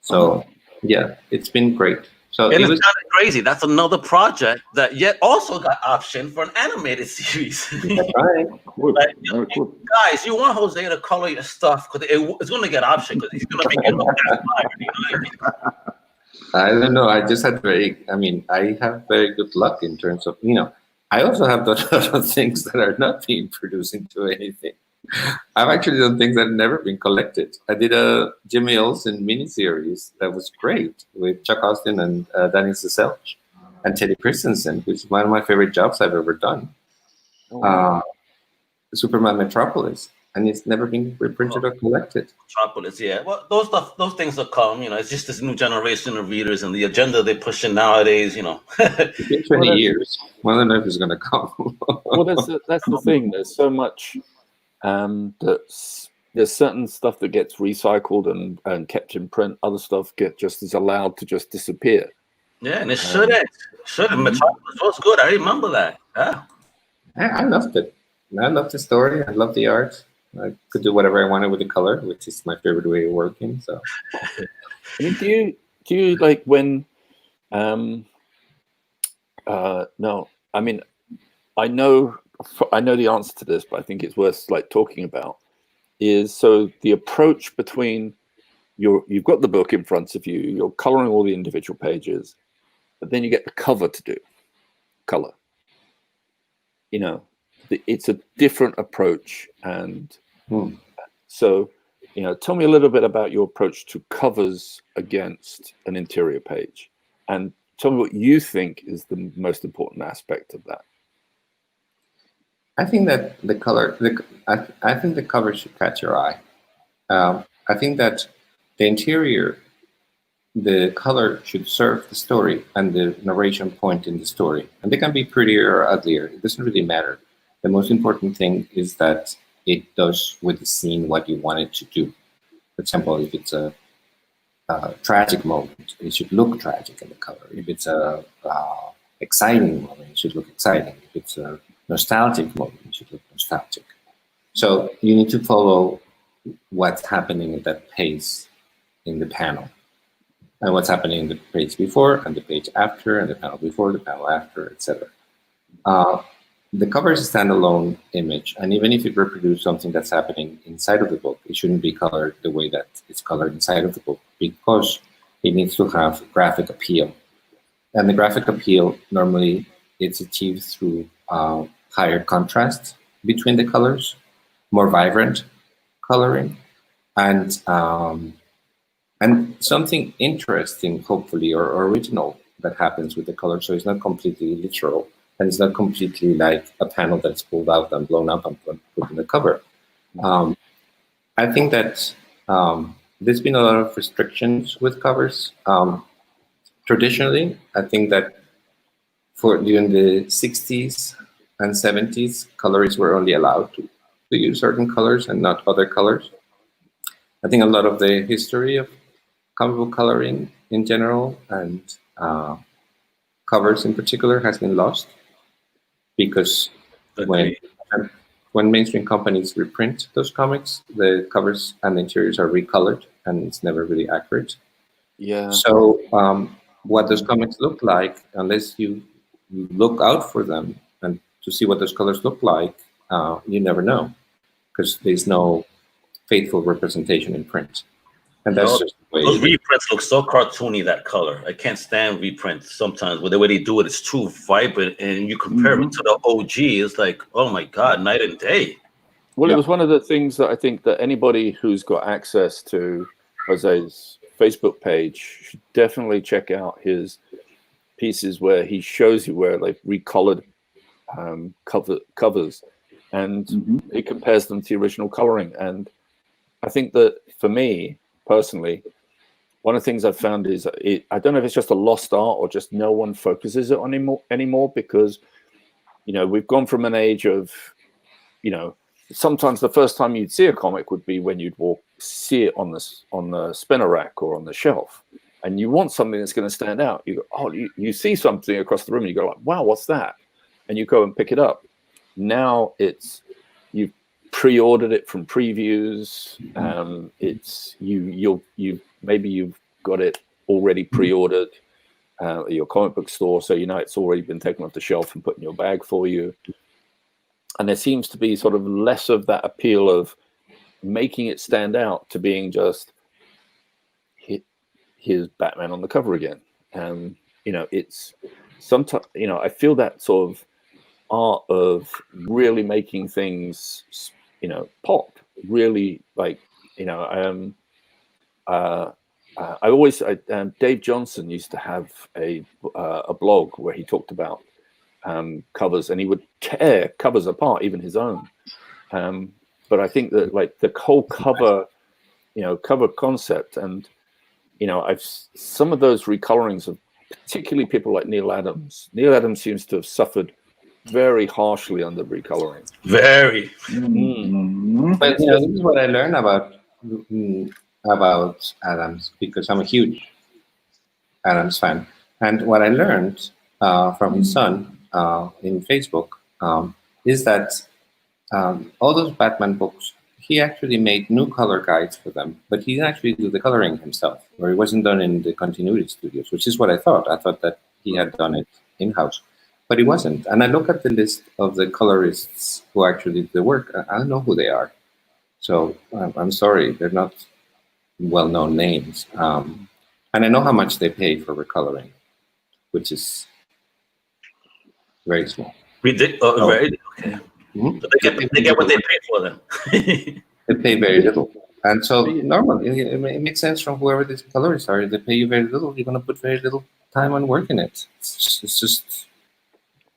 So yeah, it's been great. So and it's kind of crazy. That's another project that yet also got optioned for an animated series. That's right. Cool. Like, Very cool. guys, you want Jose to color your stuff because it's going to get optioned because he's going to make it look that fire. You know what I mean? I don't know. I just had I have very good luck in terms of, I also have done a lot of things that are not being produced into anything. I've actually done things that have never been collected. I did a Jimmy Olsen miniseries that was great with Chuck Austin and Danny Seselch and Teddy Christensen, which is one of my favorite jobs I've ever done. Superman Metropolis, and it's never been reprinted or collected. Metropolis, yeah. Well, those things will come. It's just this new generation of readers and the agenda they're pushing nowadays. It's been 20 years. I don't know if it's going to come. Well, that's the thing. There's so much. There's certain stuff that gets recycled and kept in print. Other stuff is allowed to just disappear. Yeah, and it shouldn't. Metropolis was good. I remember that. Yeah. I loved it. I loved the story. I loved the art. I could do whatever I wanted with the color, which is my favorite way of working. So, I mean, do you like when? No, I mean, I know the answer to this, but I think it's worth talking about. Is so the approach between you've got the book in front of you, you're coloring all the individual pages, but then you get the cover to do color. It's a different approach, and so tell me a little bit about your approach to covers against an interior page, and tell me what you think is the most important aspect of that. I think that the color, I think the cover should catch your eye. I think that the interior, the color should serve the story and the narration point in the story, and they can be prettier or uglier. It doesn't really matter. The most important thing is that it does with the scene what you want it to do. For example, if it's a tragic moment, it should look tragic in the cover. If it's a exciting moment, it should look exciting. If it's a nostalgic moment, it should look nostalgic. So you need to follow what's happening at that pace in the panel, and what's happening in the page before, and the page after, and the panel before, the panel after, etc. The cover is a standalone image, and even if it reproduces something that's happening inside of the book, it shouldn't be colored the way that it's colored inside of the book, because it needs to have graphic appeal. And the graphic appeal, normally, it's achieved through higher contrast between the colors, more vibrant coloring, and something interesting, hopefully, or original that happens with the color. So it's not completely literal, and it's not completely like a panel that's pulled out and blown up and put in the cover. I think that there's been a lot of restrictions with covers. Traditionally, I think that during the 60s and 70s, colorists were only allowed to use certain colors and not other colors. I think a lot of the history of comic book coloring in general and covers in particular has been lost, because when mainstream companies reprint those comics, the covers and the interiors are recolored, and it's never really accurate. Yeah. So what those comics look like unless you look out for them and to see what those colors look like. You never know, because there's no faithful representation in print, and that's just the way. Those reprints look so cartoony. That color, I can't stand reprints. Sometimes with the way they do it, it's too vibrant, and you compare it to the OG, it's like, oh my god, night and day. Well, it was one of the things that I think that anybody who's got access to Jose's Facebook page should definitely check out his pieces where he shows you where they've recolored covers, and he compares them to the original coloring. And I think that for me personally, one of the things I've found is I don't know if it's just a lost art or just no one focuses it on anymore, because we've gone from an age of sometimes the first time you'd see a comic would be when you'd see it on the spinner rack or on the shelf, and you want something that's going to stand out. You go, oh, you see something across the room, and you go like, wow, what's that? And you go and pick it up. Now you've pre-ordered it from previews. It's maybe you've got it already pre-ordered at your comic book store, so it's already been taken off the shelf and put in your bag for you. And there seems to be sort of less of that appeal of making it stand out to being just, here's Batman on the cover again. It's sometimes, I feel that sort of art of really making things, pop, really Dave Johnson used to have a blog where he talked about covers, and he would tear covers apart, even his own. But I think that the whole cover concept, and some of those recolorings of particularly people like Neil Adams. Neil Adams seems to have suffered very harshly under recoloring. Very. But this is what I learned about Adams, because I'm a huge Adams fan, and what I learned from his son in Facebook is that all those Batman books, he actually made new color guides for them, but he didn't actually do the coloring himself, or it wasn't done in the continuity studios, which is what I thought. I thought that he had done it in-house, but he wasn't. And I look at the list of the colorists who actually did the work. I don't know who they are. So I'm sorry, they're not well-known names. And I know how much they pay for recoloring, which is very small. Very, okay. So they get what they pay for then. They pay very little. And so normally it makes sense from whoever these colorists are. They pay you very little. You're going to put very little time and work in it. It's just,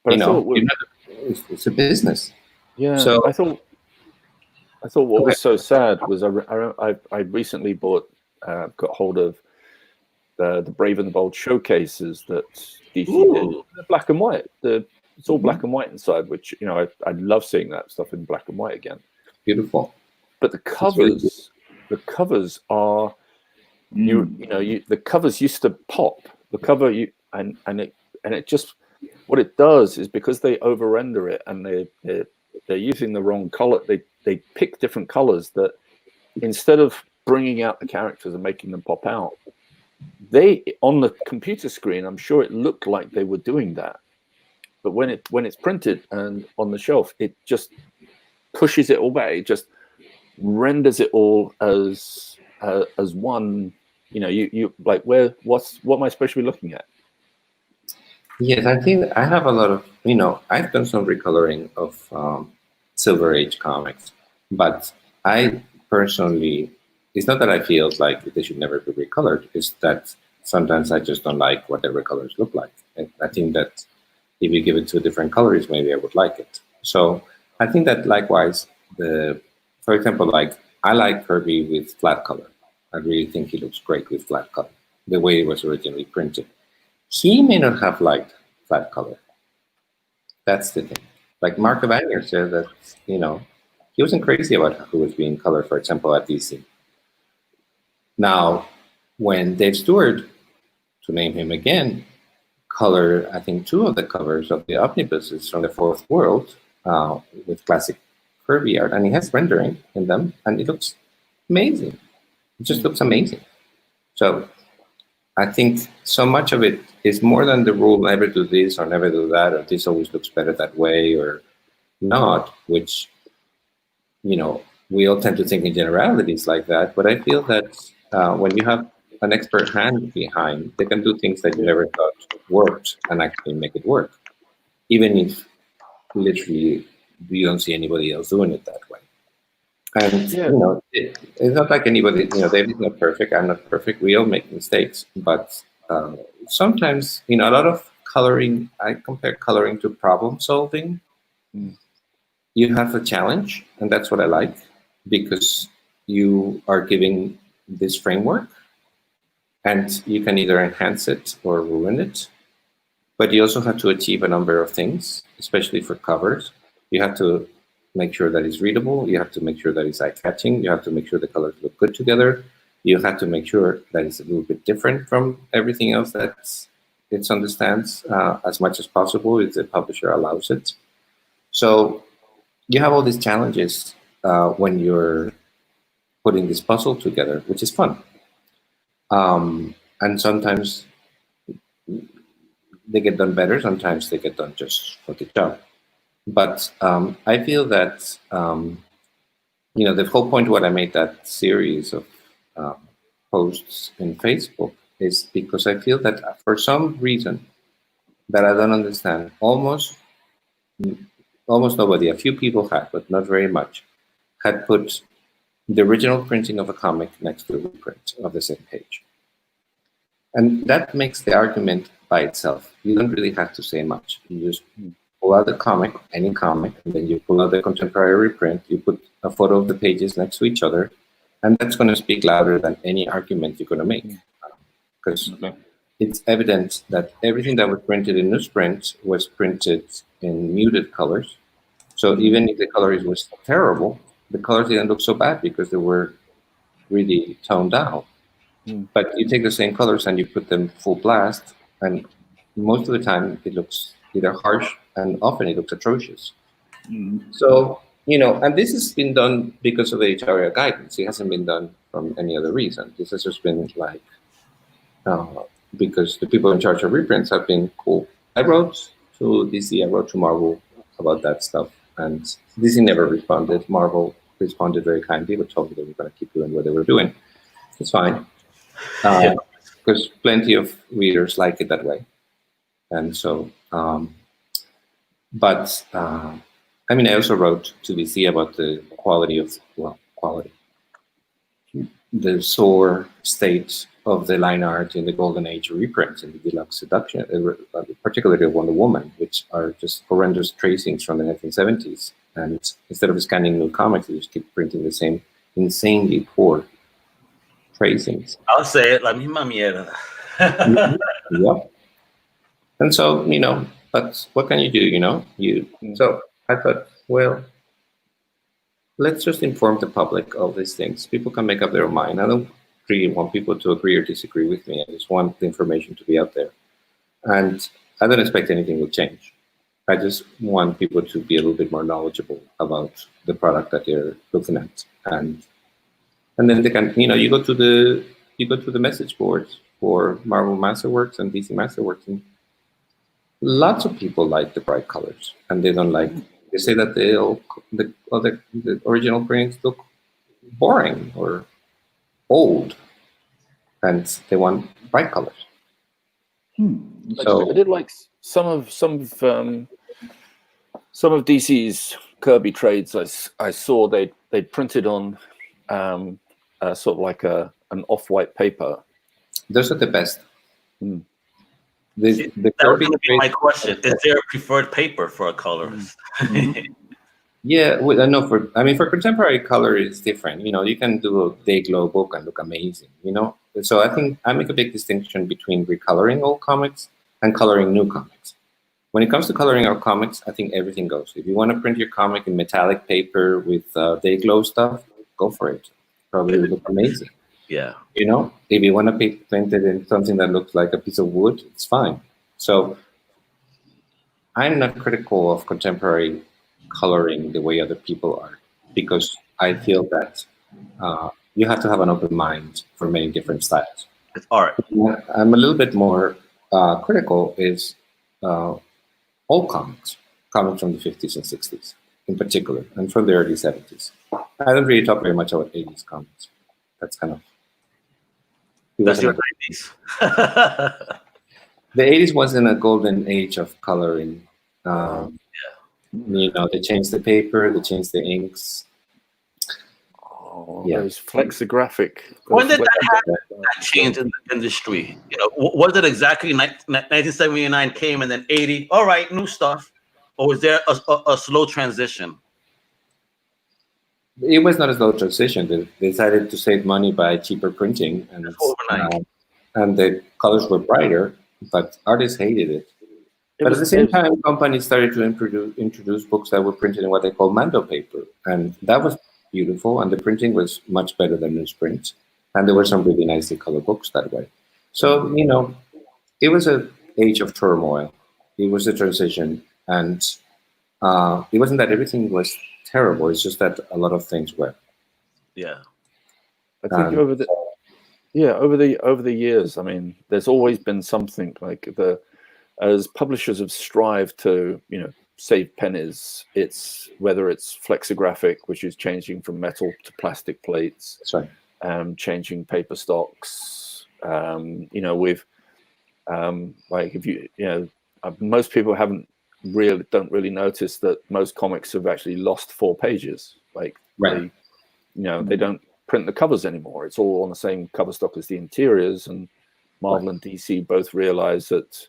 it's a business. Yeah. So I thought what was so sad was I recently got hold of the Brave and the Bold showcases that DC did. They're black and white. It's all black and white inside, which I love seeing that stuff in black and white again. Beautiful. But the covers are the covers used to pop. The cover and it just, what it does is, because they over render it and they're using the wrong color, they pick different colors that, instead of bringing out the characters and making them pop out, they, on the computer screen, I'm sure it looked like they were doing that. But when it's printed and on the shelf, it just pushes it all back. It just renders it all as one. You like, what am I supposed to be looking at? Yes, I think I have a lot of, I've done some recoloring of Silver Age comics, but I personally, it's not that I feel like they should never be recolored. It's that sometimes I just don't like what the recolors look like. And I think that if you give it to different colors, maybe I would like it. So I think that likewise, for example, like I like Kirby with flat color. I really think he looks great with flat color, the way it was originally printed. He may not have liked flat color. That's the thing. Like Mark Evanier said that, he wasn't crazy about who was being colored, for example, at DC. Now, when Dave Stewart, to name him again, colored, I think, 2 of the covers of the omnibuses from the Fourth World with classic Kirby art, and he has rendering in them, and it looks amazing. It just looks amazing. So I think so much of it is more than the rule, never do this or never do that, or this always looks better that way or not, which, you know, we all tend to think in generalities like that. But I feel that when you have an expert hand behind, they can do things that you never thought worked and actually make it work, even if literally you don't see anybody else doing it that way. And you know, it's not like anybody, you know, David's not perfect, I'm not perfect, we all make mistakes, but sometimes, you know, a lot of coloring, I compare coloring to problem solving. You have a challenge, and that's what I like, because you are giving this framework and you can either enhance it or ruin it, but you also have to achieve a number of things, especially for covers. You have to make sure that it's readable. You have to make sure that it's eye-catching. You have to make sure the colors look good together. You have to make sure that it's a little bit different from everything else that it understands as much as possible if the publisher allows it. So you have all these challenges when you're putting this puzzle together, which is fun. And sometimes they get done better. Sometimes they get done just for the job. But I feel that, you know, the whole point of what I made that series of posts in Facebook is because I feel that for some reason that I don't understand, almost nobody, a few people had, but not very much, had put the original printing of a comic next to the reprint of the same page. And that makes the argument by itself. You don't really have to say much. You just pull out the comic, any comic, and then you pull out the contemporary reprint, you put a photo of the pages next to each other, and that's going to speak louder than any argument you're going to make. Because it's evident that everything that was printed in newsprint was printed in muted colors. So even if the colors was terrible, the colors didn't look so bad because they were really toned down. But you take the same colors and you put them full blast, and most of the time it looks either harsh and often it looks atrocious. So, you know, and this has been done because of the editorial guidance. It hasn't been done from any other reason. This has just been like, because the people in charge of reprints have been cool. I wrote to DC, I wrote to Marvel about that stuff, and DC never responded. Marvel responded very kindly, but told me they were going to keep doing what they were doing. It's fine. Because plenty of readers like it that way. And so, I mean, I also wrote to DC about the quality of, the sore state of the line art in the Golden Age reprints and the deluxe seduction, particularly Wonder Woman, which are just horrendous tracings from the 1970s. And instead of scanning new comics, they just keep printing the same insanely poor tracings. I'll say it, la misma mierda. Yep. And so, you know, but what can you do, you know? So I thought, well, let's just inform the public of these things. People can make up their mind. I don't really want people to agree or disagree with me. I just want the information to be out there. And I don't expect anything will change. I just want people to be a little bit more knowledgeable about the product that they're looking at. And then they can, you know, you go to the message boards for Marvel Masterworks and DC Masterworks, and lots of people like the bright colors, and they don't like. They say that the original prints look boring or old, and they want bright colors. So I did like some of DC's Kirby trades. I saw they printed on sort of like an off-white paper. Those are the best. That would be my question. Is there a preferred paper for a colorist? Yeah, I know. For contemporary color, it's different. You know, you can do a day glow book and look amazing. You know, so I think I make a big distinction between recoloring old comics and coloring new comics. When it comes to coloring our comics, I think everything goes. If you want to print your comic in metallic paper with day glow stuff, go for it. Probably will look amazing. Yeah. You know, if you want to paint it in something that looks like a piece of wood, it's fine. So I'm not critical of contemporary coloring the way other people are, because I feel that you have to have an open mind for many different styles. It's art. I'm a little bit more critical is old comics from the 50s and 60s in particular, and from the early 70s. I don't really talk very much about 80s comics. That's kind of... That's your 90s. The 80s wasn't a golden age of coloring. You know, they changed the paper, they changed the inks. Those flexographic. When did that happen? That change in the industry? You know, was it exactly 1979 came and then 80? All right, new stuff, or was there a slow transition? It was not a slow transition. They decided to save money by cheaper printing, and the colors were brighter, but artists hated it. But at the same time, companies started to introduce books that were printed in what they call Mando paper, and that was beautiful, and the printing was much better than newsprint, and there were some really nicely colored books that way. So, you know, it was an age of turmoil. It was a transition, and it wasn't that everything was terrible. It's just that a lot of things were. Yeah, I think over the years, I mean, there's always been something like as publishers have strived to, you know, save pennies. It's whether it's flexographic, which is changing from metal to plastic plates. That's right. Changing paper stocks. You know, with like if you know, most people don't really notice that most comics have actually lost 4 pages. Like they don't print the covers anymore. It's all on the same cover stock as the interiors. And Marvel and DC both realize that,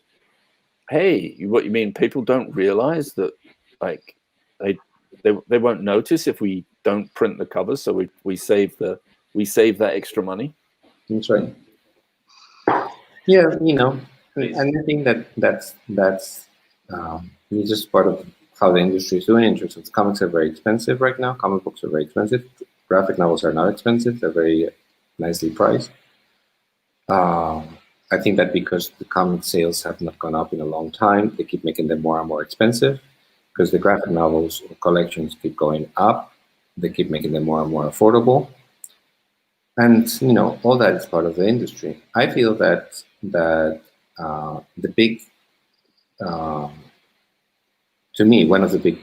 hey, what you mean? People don't realize that, like they won't notice if we don't print the covers, so we save that extra money. That's right. Yeah, you know, and I think that's just part of how the industry is doing. In terms of comics are very expensive right now. Comic books are very expensive. Graphic novels are not expensive. They're very nicely priced. I think that because the comic sales have not gone up in a long time, they keep making them more and more expensive. Because the graphic novels collections keep going up, they keep making them more and more affordable. And, you know, all that is part of the industry. I feel that the big, to me, one of the big,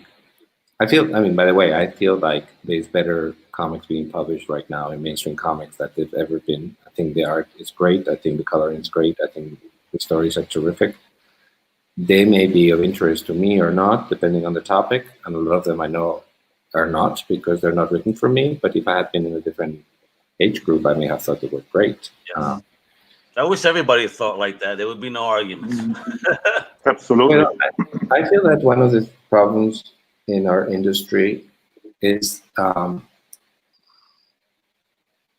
I feel like there's better comics being published right now in mainstream comics that they've ever been. I think the art is great. I think the coloring is great. I think the stories are terrific. They may be of interest to me or not, depending on the topic. And a lot of them I know are not, because they're not written for me. But if I had been in a different age group, I may have thought they were great. Yeah. I wish everybody thought like that. There would be no arguments. Absolutely. Well, I feel that one of the problems in our industry is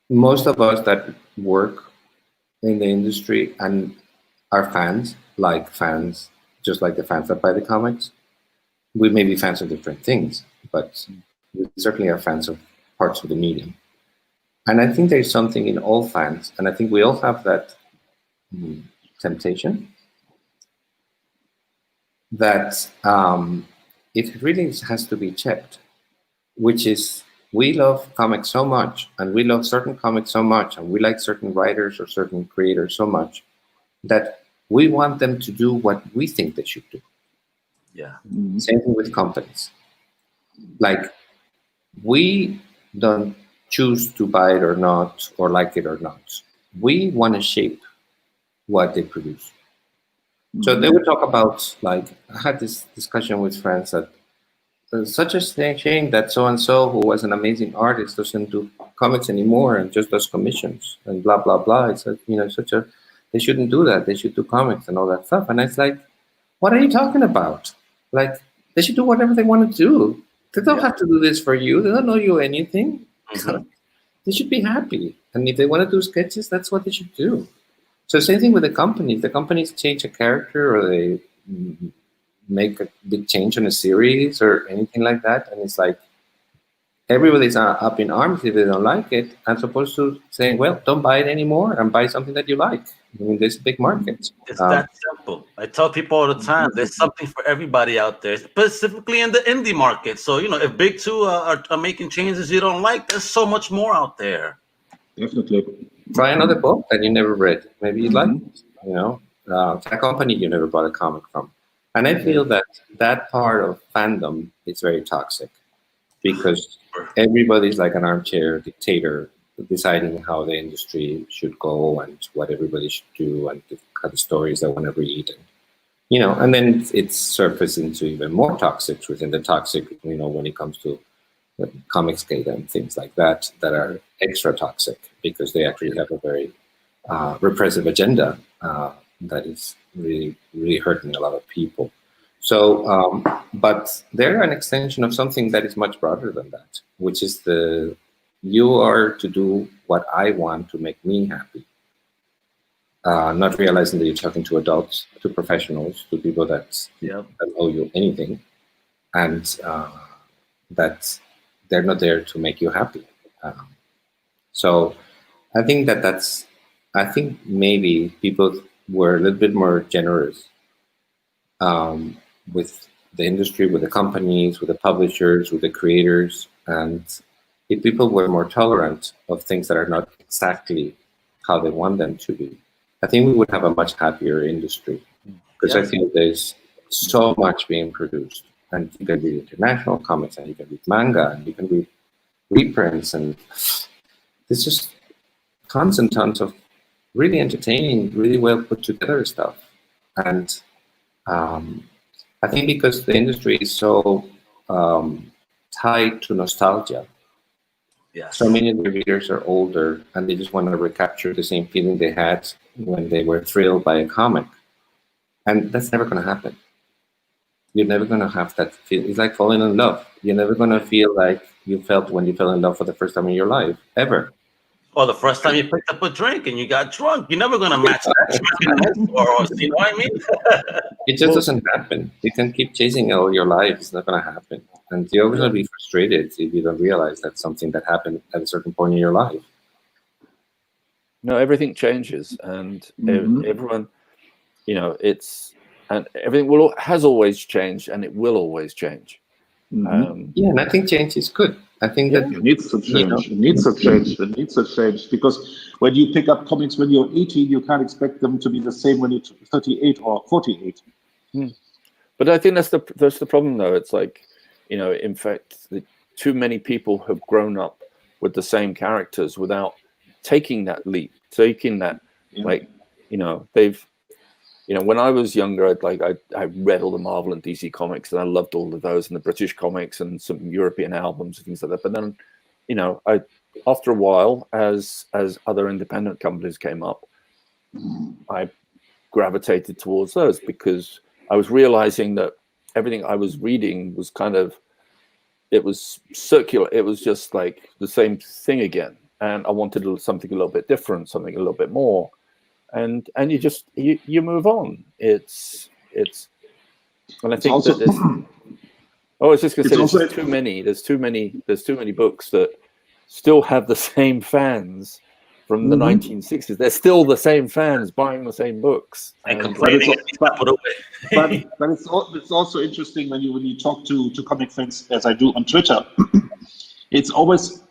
most of us that work in the industry and are fans, just like the fans that buy the comics. We may be fans of different things, but we certainly are fans of parts of the medium. And I think there's something in all fans, and I think we all have that temptation that it really has to be checked, which is we love comics so much, and we love certain comics so much, and we like certain writers or certain creators so much that we want them to do what we think they should do. Yeah. Same thing with companies. Like, we don't choose to buy it or not, or like it or not. We want to shape what they produce. So they would talk about, like, I had this discussion with friends that there's such a shame that so-and-so, who was an amazing artist, doesn't do comics anymore and just does commissions and blah, blah, blah. It's like, you know, they shouldn't do that. They should do comics and all that stuff. And it's like, what are you talking about? Like, they should do whatever they want to do. They don't have to do this for you. They don't know you anything. They should be happy. And if they want to do sketches, that's what they should do. So same thing with the companies. The companies change a character, or they make a big change on a series or anything like that. And it's like, everybody's up in arms if they don't like it, as opposed to saying, well, don't buy it anymore and buy something that you like. I mean, there's a big market. It's that simple. I tell people all the time, there's something for everybody out there, specifically in the indie market. So, you know, if big two are making changes you don't like, there's so much more out there. Definitely. try another book that you never read. Maybe you like it, you know, a company you never bought a comic from. And I feel that that part of fandom is very toxic because everybody's like an armchair dictator deciding how the industry should go and what everybody should do and the kind of stories they want to read. And, you know, and then it's surfaced into even more toxic within the toxic, you know, when it comes to Comicsgate and things like that are extra toxic because they actually have a very repressive agenda that is really, really hurting a lot of people. So, but they're an extension of something that is much broader than that, which is you are to do what I want to make me happy. Not realizing that you're talking to adults, to professionals, to people that owe you anything, and that they're not there to make you happy. So I think I think maybe people were a little bit more generous with the industry, with the companies, with the publishers, with the creators, and if people were more tolerant of things that are not exactly how they want them to be, I think we would have a much happier industry. Because I feel there's so much being produced. And you can read international comics, and you can read manga, and you can read reprints, and there's just tons and tons of really entertaining, really well put together stuff. And I think because the industry is so tied to nostalgia, so many of the readers are older, and they just want to recapture the same feeling they had when they were thrilled by a comic. And that's never going to happen. You're never going to have that feel. It's like falling in love. You're never going to feel like you felt when you fell in love for the first time in your life, ever. Or the first time you picked up a drink and you got drunk. You're never going to match that. Or, you know what I mean? It just doesn't happen. You can keep chasing it all your life. It's not going to happen. And you're going to be frustrated if you don't realize that's something that happened at a certain point in your life. No, everything changes. And everyone, you know, and everything has always changed, and it will always change. And I think change is good. I think that it needs to change. It needs to change. It needs to change because when you pick up comics when you're 18, you can't expect them to be the same when you're 38 or 48. But I think that's the problem, though. It's like, you know, in fact, too many people have grown up with the same characters without taking that leap, like, you know, they've. You know, when I was younger, I read all the Marvel and DC comics, and I loved all of those, and the British comics, and some European albums and things like that. But then, you know, after a while, as other independent companies came up, I gravitated towards those because I was realizing that everything I was reading was it was circular. It was just like the same thing again, and I wanted something a little bit different, something a little bit more. And you move on. It's and I think also, that I was just going to say there's too many. There's too many books that still have the same fans from the 1960s. They're still the same fans buying the same books. And complaining. But it's also interesting when you talk to comic fans, as I do on Twitter. It's always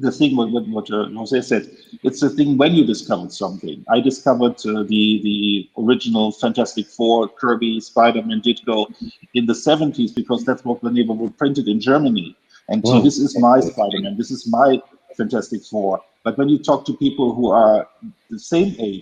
the thing what Jose said. It's the thing when you discovered something. I discovered the original Fantastic Four, Kirby, Spider-Man, Ditko in the 70s because that's what the neighborhood printed in Germany. And so this is my Spider-Man, this is my Fantastic Four. But when you talk to people who are the same age,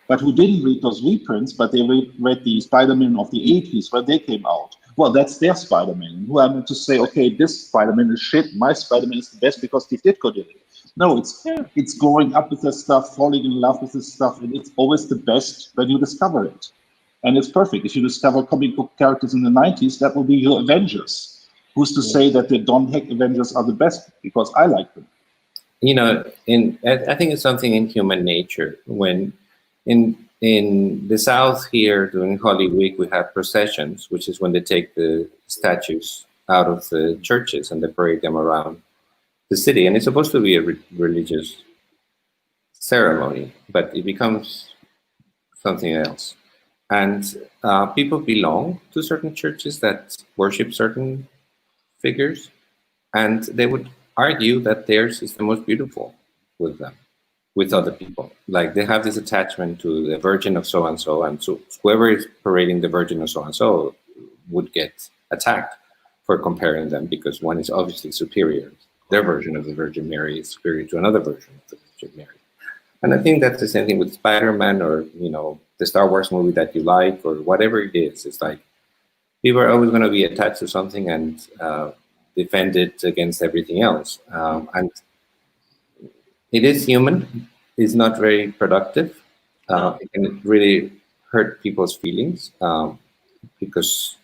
but who didn't read those reprints, but they read the Spider-Man of the 80s when they came out, well, that's their Spider-Man. Who I'm to say, okay, this Spider-Man is shit, my Spider-Man is the best because Steve Ditko did it. No, it's growing up with this stuff, falling in love with this stuff, and it's always the best when you discover it. And it's perfect. If you discover comic book characters in the 90s, that will be your Avengers. Who's to say that the Don Heck Avengers are the best? Because I like them. You know, I think it's something in human nature. When in the South here during Holy Week, we have processions, which is when they take the statues out of the churches and they parade them around the city. And it's supposed to be a religious ceremony, but it becomes something else. And people belong to certain churches that worship certain figures, and they would argue that theirs is the most beautiful with them. with other people. Like they have this attachment to the virgin of so and so whoever is parading the virgin of so and so would get attacked for comparing them, because one is obviously superior. Their version of the Virgin Mary is superior to another version of the Virgin Mary. And I think that's the same thing with Spider-Man, or the Star Wars movie that you like, or whatever it is. It's like people are always going to be attached to something and defend it against everything else. And it is human. It's not very productive. It can really hurt people's feelings because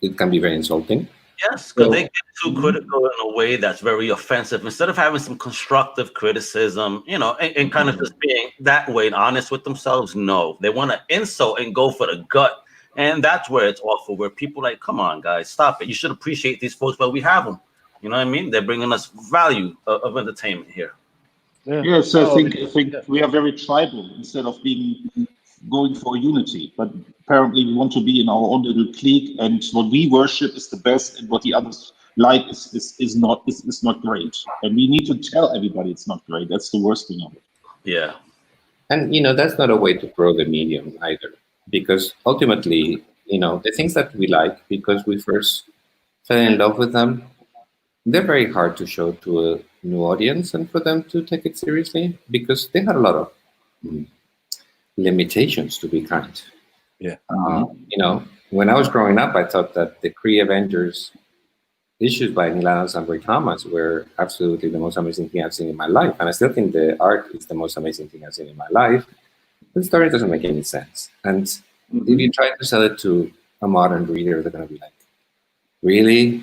it can be very insulting. Yes, because they get too critical in a way that's very offensive. Instead of having some constructive criticism, and kind of just being that way and honest with themselves, no. They want to insult and go for the gut. And that's where it's awful, where people are like, come on, guys, stop it. You should appreciate these folks, but we have them. You know what I mean? They're bringing us value of entertainment here. Yeah. Yes, I think we are very tribal instead of going for unity. But apparently we want to be in our own little clique, and what we worship is the best, and what the others like is not great. And we need to tell everybody it's not great. That's the worst thing of it. Yeah. And that's not a way to grow the medium either, because ultimately, the things that we like because we first fell in love with them, they're very hard to show to a new audience and for them to take it seriously, because they had a lot of limitations, to be kind. Yeah. When I was growing up, I thought that the Kree Avengers issues by Neil Adams and Roy Thomas were absolutely the most amazing thing I've seen in my life. And I still think the art is the most amazing thing I've seen in my life. The story doesn't make any sense. And if you try to sell it to a modern reader, they're going to be like, really?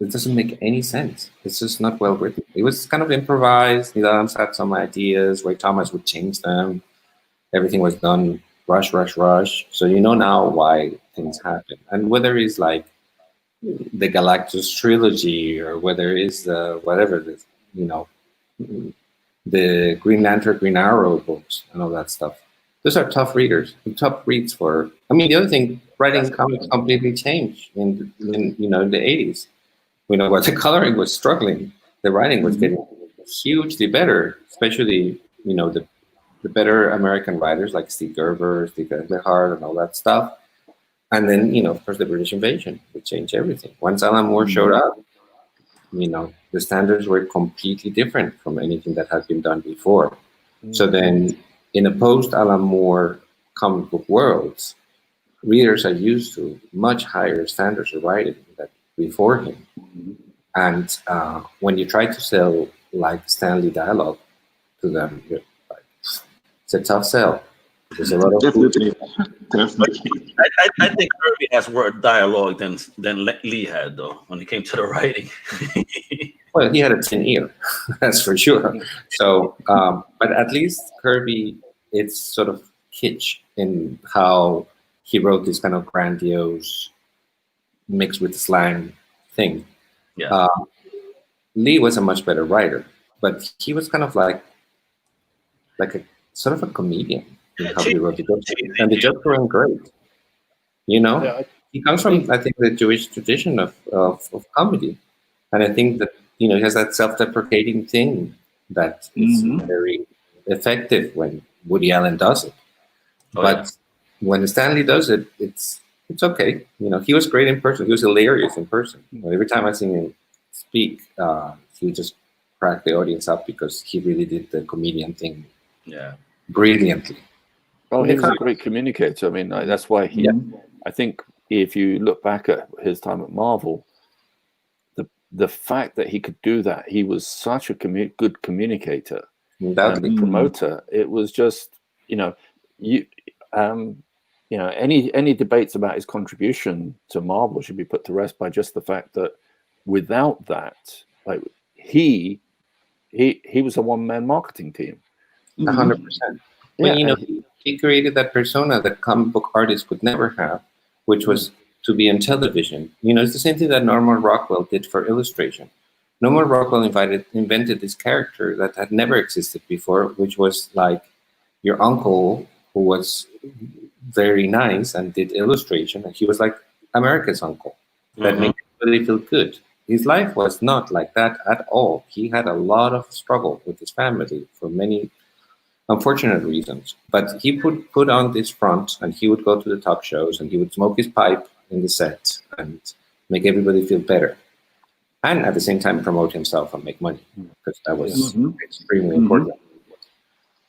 It doesn't make any sense. It's just not well written. It was kind of improvised. Neil Adams had some ideas. Roy Thomas would change them. Everything was done rush. So now why things happen. And whether it's like the Galactus trilogy, or whether it's the Green Lantern, Green Arrow books and all that stuff. Those are tough readers. Tough reads for. The other thing, writing comics completely changed in the 80s. Where the coloring was struggling, the writing was getting hugely better, especially the better American writers like Steve Gerber, Steve Englehart, and all that stuff. And then of course the British invasion would change everything. Once Alan Moore showed up, the standards were completely different from anything that had been done before. So then in a post Alan Moore comic book worlds, readers are used to much higher standards of writing than before him. And when you try to sell like Stanley dialogue to them, it's a tough sell. There's a lot of definitely. I think Kirby has more dialogue than Lee had, though, when it came to the writing. Well, he had a thin ear, that's for sure. So, but at least Kirby, it's sort of kitsch in how he wrote this kind of grandiose mixed with slang thing. Yeah. Lee was a much better writer, but he was kind of like a sort of a comedian in how he wrote the jokes, and the jokes were great. He comes from, I think, the Jewish tradition of comedy, and I think that he has that self-deprecating thing that is very effective when Woody Allen does it. But when Stanley does it, it's okay. He was great in person. He was hilarious in person. Every time I see him speak, he would just crack the audience up because he really did the comedian thing brilliantly. Oh, he's a great communicator. That's why I think if you look back at his time at Marvel, the fact that he could do that, he was such a good communicator and promoter. It was just, any debates about his contribution to Marvel should be put to rest by just the fact that without that, like he was a one-man marketing team. 100%. But he created that persona that comic book artists would never have, which was to be on television. It's the same thing that Norman Rockwell did for illustration. Norman Rockwell invented this character that had never existed before, which was like your uncle who was very nice and did illustration, and he was like America's uncle. That made everybody feel good. his life was not like that at all. He had a lot of struggle with his family for many unfortunate reasons. But he put on this front, and he would go to the talk shows, and he would smoke his pipe in the set and make everybody feel better. And at the same time promote himself and make money, because that was extremely important.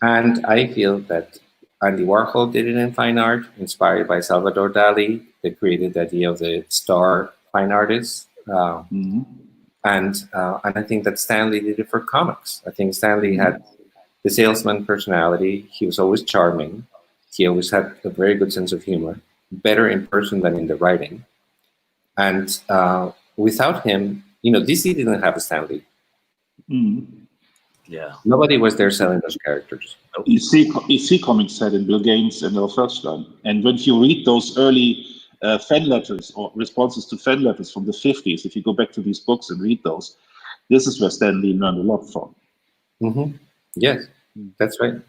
And I feel that Andy Warhol did it in fine art, inspired by Salvador Dali. They created the idea of the star fine artist. And I think that Stanley did it for comics. I think Stanley had the salesman personality. He was always charming. He always had a very good sense of humor, better in person than in the writing. And without him, DC didn't have a Stanley. Yeah. Nobody was there selling those characters. EC Comics had in Bill Gaines and Al Firstein. And when you read those early fan letters or responses to fan letters from the 50s, if you go back to these books and read those, this is where Stan Lee learned a lot from. Yes, that's right.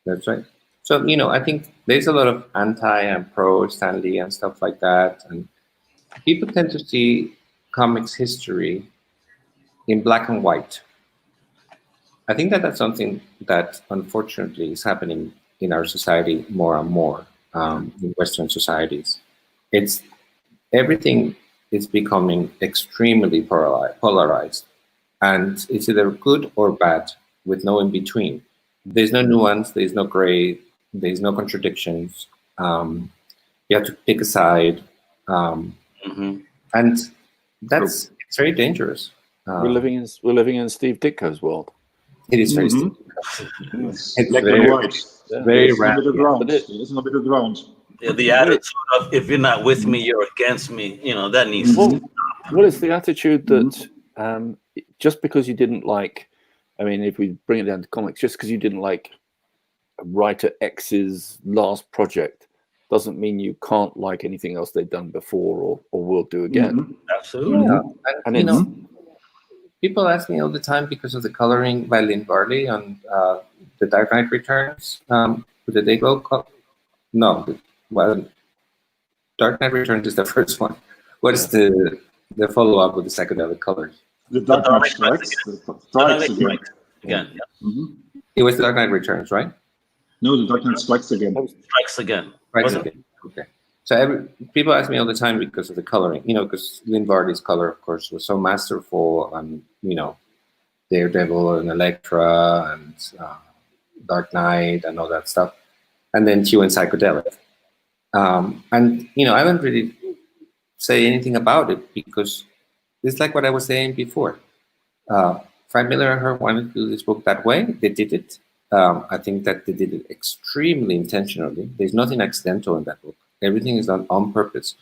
That's right. So, I think there's a lot of anti and pro Stan Lee and stuff like that. And people tend to see comics history in black and white. I think that that's something that unfortunately is happening in our society more and more, in Western societies. Everything is becoming extremely polarized, and it's either good or bad with no in between. There's no nuance, there's no gray, there's no contradictions. You have to pick a side, and it's very dangerous. We're living in Steve Ditko's world. It is very It's very random. There's no middle ground. Yeah, the attitude of if you're not with me, you're against me. That needs to stop. Well, it's the attitude that just because you didn't like, if we bring it down to comics, just because you didn't like writer X's last project doesn't mean you can't like anything else they've done before or will do again. Absolutely. Yeah. And people ask me all the time because of the coloring by Lynn Varley on The Dark Knight Returns. Did they go? No. Well, Dark Knight Returns is the first one. What is the follow-up with the psychedelic colors? The Dark Knight Strikes. Again. It was The Dark Knight Returns, right? No, The Dark Knight Strikes Again. Strikes Again. Okay. So people ask me all the time because of the coloring, because Lynn Varley's color, of course, was so masterful, and Daredevil and Elektra and Dark Knight and all that stuff, and then Hue and Psychedelic. And I don't really say anything about it because it's like what I was saying before. Frank Miller and her wanted to do this book that way. They did it. I think that they did it extremely intentionally. There's nothing accidental in that book. Everything is done on purpose.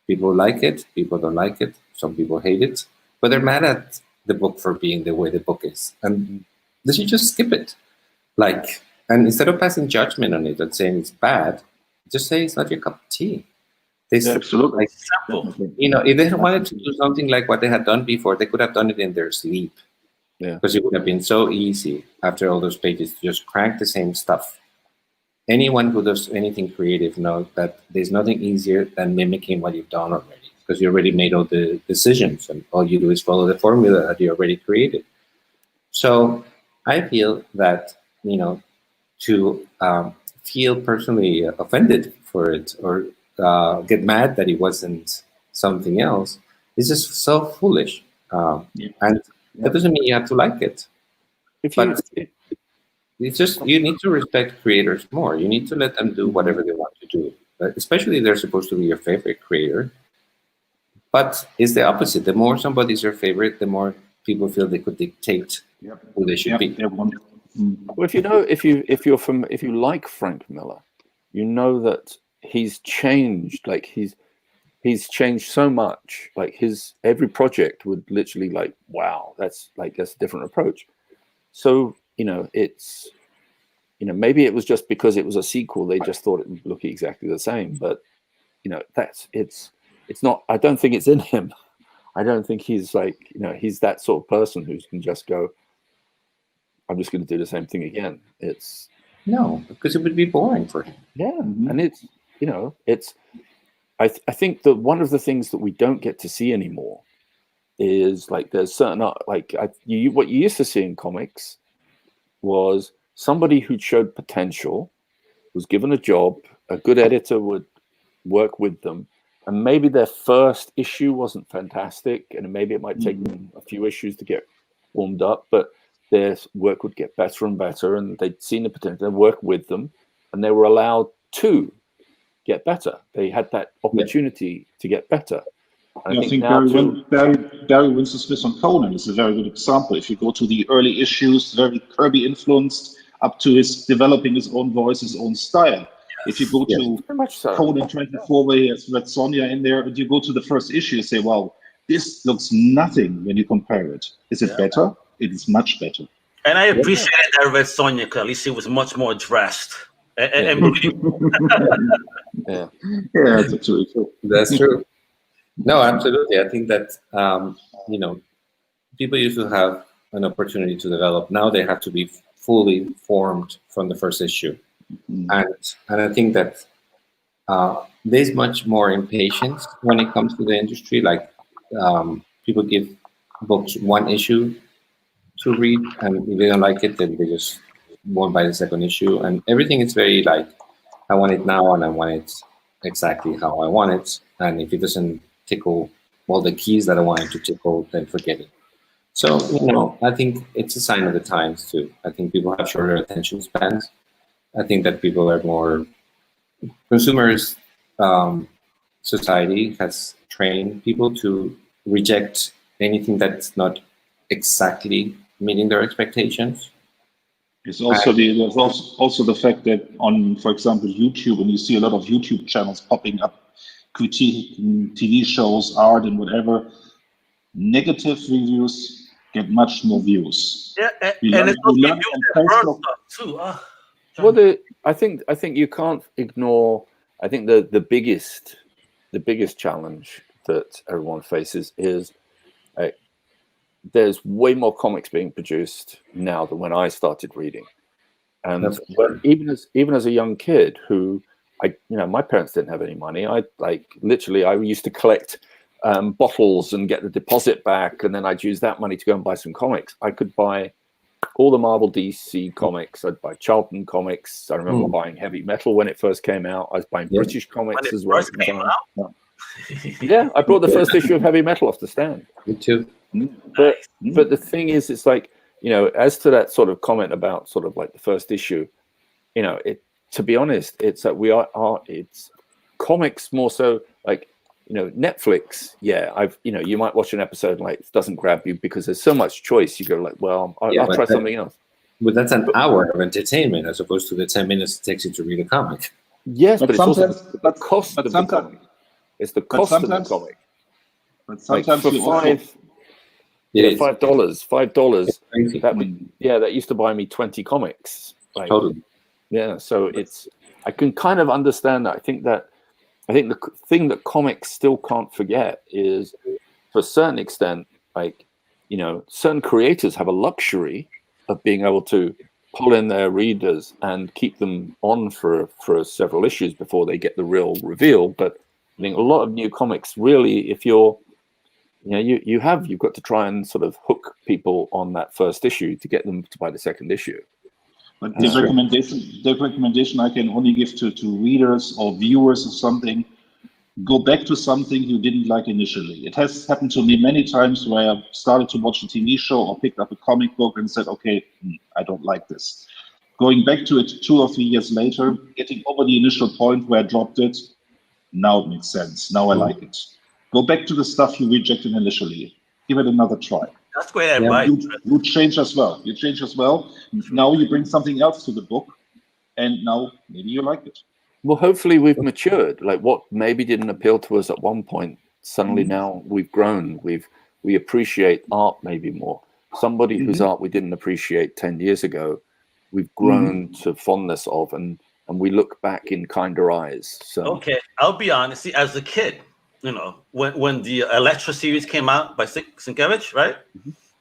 People like it, people don't like it, some people hate it, but they're mad at the book for being the way the book is. And they should just skip it. And instead of passing judgment on it and saying it's bad, just say it's not your cup of tea. Absolutely. If they wanted to do something like what they had done before, they could have done it in their sleep. Yeah. Because it would have been so easy after all those pages to just crank the same stuff. Anyone who does anything creative knows that there's nothing easier than mimicking what you've done already, because you already made all the decisions and all you do is follow the formula that you already created. So I feel that, to feel personally offended for it or get mad that it wasn't something else is just so foolish. And that doesn't mean you have to like it. It's just, you need to respect creators more. You need to let them do whatever they want to do, especially if they're supposed to be your favorite creator. But it's the opposite. The more somebody's your favorite, the more people feel they could dictate who they should be. Well, if you like Frank Miller, you know that he's changed. He's changed so much. Every project would literally wow, that's a different approach. So it's maybe it was just because it was a sequel, they just thought it would look exactly the same. But it's not. I don't think it's in him. I don't think he's he's that sort of person who can just go, I'm just going to do the same thing again. No, because it would be boring for him. Yeah, and I think that one of the things that we don't get to see anymore is like there's certain what you used to see in comics was somebody who showed potential was given a job, a good editor would work with them, and maybe their first issue wasn't fantastic, and maybe it might take them a few issues to get warmed up, but their work would get better and better, and they'd seen the potential. They'd work with them, and they were allowed to get better. They had that opportunity to get better. I think Barry Winston Smith on Conan is a very good example. If you go to the early issues, very Kirby influenced, up to his developing his own voice, his own style. If you go to Conan 24, where he has Red Sonja in there, and you go to the first issue, you say, wow, this looks nothing when you compare it. Is it better? It is much better. And I appreciated that Red Sonja, because at least she was much more dressed. And that's absolutely true. That's true. No, absolutely. I think that, people used to have an opportunity to develop. Now they have to be fully formed from the first issue. And I think that there's much more impatience when it comes to the industry. Like people give books one issue to read, and if they don't like it, then they just won't buy the second issue. And everything is very like, I want it now, and I want it exactly how I want it. And if it doesn't tickle all the keys that I want it to tickle, then forget it. So, I think it's a sign of the times too. I think people have shorter attention spans. I think that people are more consumers. Society has trained people to reject anything that's not exactly meeting their expectations. It's also there's also the fact that on, for example, YouTube, and you see a lot of YouTube channels popping up, critiquing TV shows, art, and whatever, negative reviews get much more views. Yeah, and it's also too. Well, I think you can't ignore. I think the biggest challenge that everyone faces is there's way more comics being produced now than when I started reading, and even as a young kid who my parents didn't have any money. I used to collect bottles and get the deposit back, and then I'd use that money to go and buy some comics. I could buy all the Marvel DC comics. I'd buy Charlton comics. I remember buying Heavy Metal when it first came out. I was buying British comics as well. Yeah, I brought the first issue of Heavy Metal off the stand. Me too. But the thing is, it's like, as to that sort of comment about sort of like the first issue, to be honest, it's that it's comics more so like, Netflix. Yeah, you might watch an episode and like it doesn't grab you because there's so much choice. You go like, well, I'll try something else. But that's an hour of entertainment as opposed to the 10 minutes it takes you to read a comic. Yes, but it's also the cost of the comic. It's the cost of the comic. But sometimes like for $5. That used to buy me 20 comics. Like, totally. Yeah, so I can kind of understand that. I think the thing that comics still can't forget is, to a certain extent, like, certain creators have a luxury of being able to pull in their readers and keep them on for several issues before they get the real reveal. But I think a lot of new comics, really, if you're, you've got to try and sort of hook people on that first issue to get them to buy the second issue. But the recommendation I can only give to readers or viewers of something, go back to something you didn't like initially. It has happened to me many times where I started to watch a TV show or picked up a comic book and said, okay, I don't like this. Going back to it 2 or 3 years later, getting over the initial point where I dropped it, now it makes sense. Now I like it. Go back to the stuff you rejected initially. Give it another try. That's great advice. You change as well. Now you bring something else to the book, and now maybe you like it. Well, hopefully we've matured. Like what maybe didn't appeal to us at one point, suddenly now we've grown. We appreciate art maybe more. Somebody whose art we didn't appreciate 10 years ago, we've grown to fondness of, and we look back in kinder eyes. So okay, I'll be honest. See, as a kid, when the Elektra series came out by Sienkiewicz, right?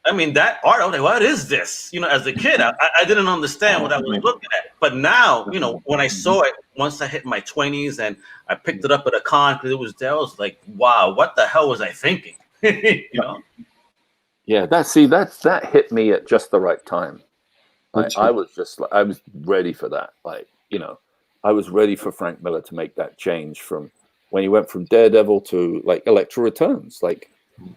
I mean, that art, I was like, what is this? As a kid, I didn't understand what I was looking at. But now, when I saw it, once I hit my 20s and I picked it up at a con because it was there, I was like, wow, what the hell was I thinking? you know? Yeah, that hit me at just the right time. I was just like, I was ready for that. Like, you know, I was ready for Frank Miller to make that change from when he went from Daredevil to like Elektra Returns. Like,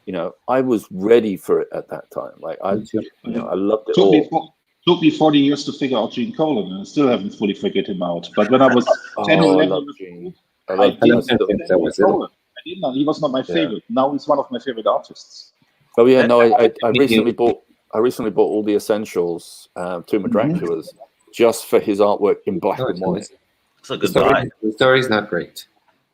you know, I was ready for it at that time. Like, I loved it all. Took me 40 years to figure out Gene Colan, and I still haven't fully figured him out. But when I was 10 or 11 years old, I didn't know Colan. He was not my favorite. Now he's one of my favorite artists. Oh yeah, no, I recently bought all the essentials, Tomb of Dracula's, just for his artwork in black and white. It's a good buy. The story's not great,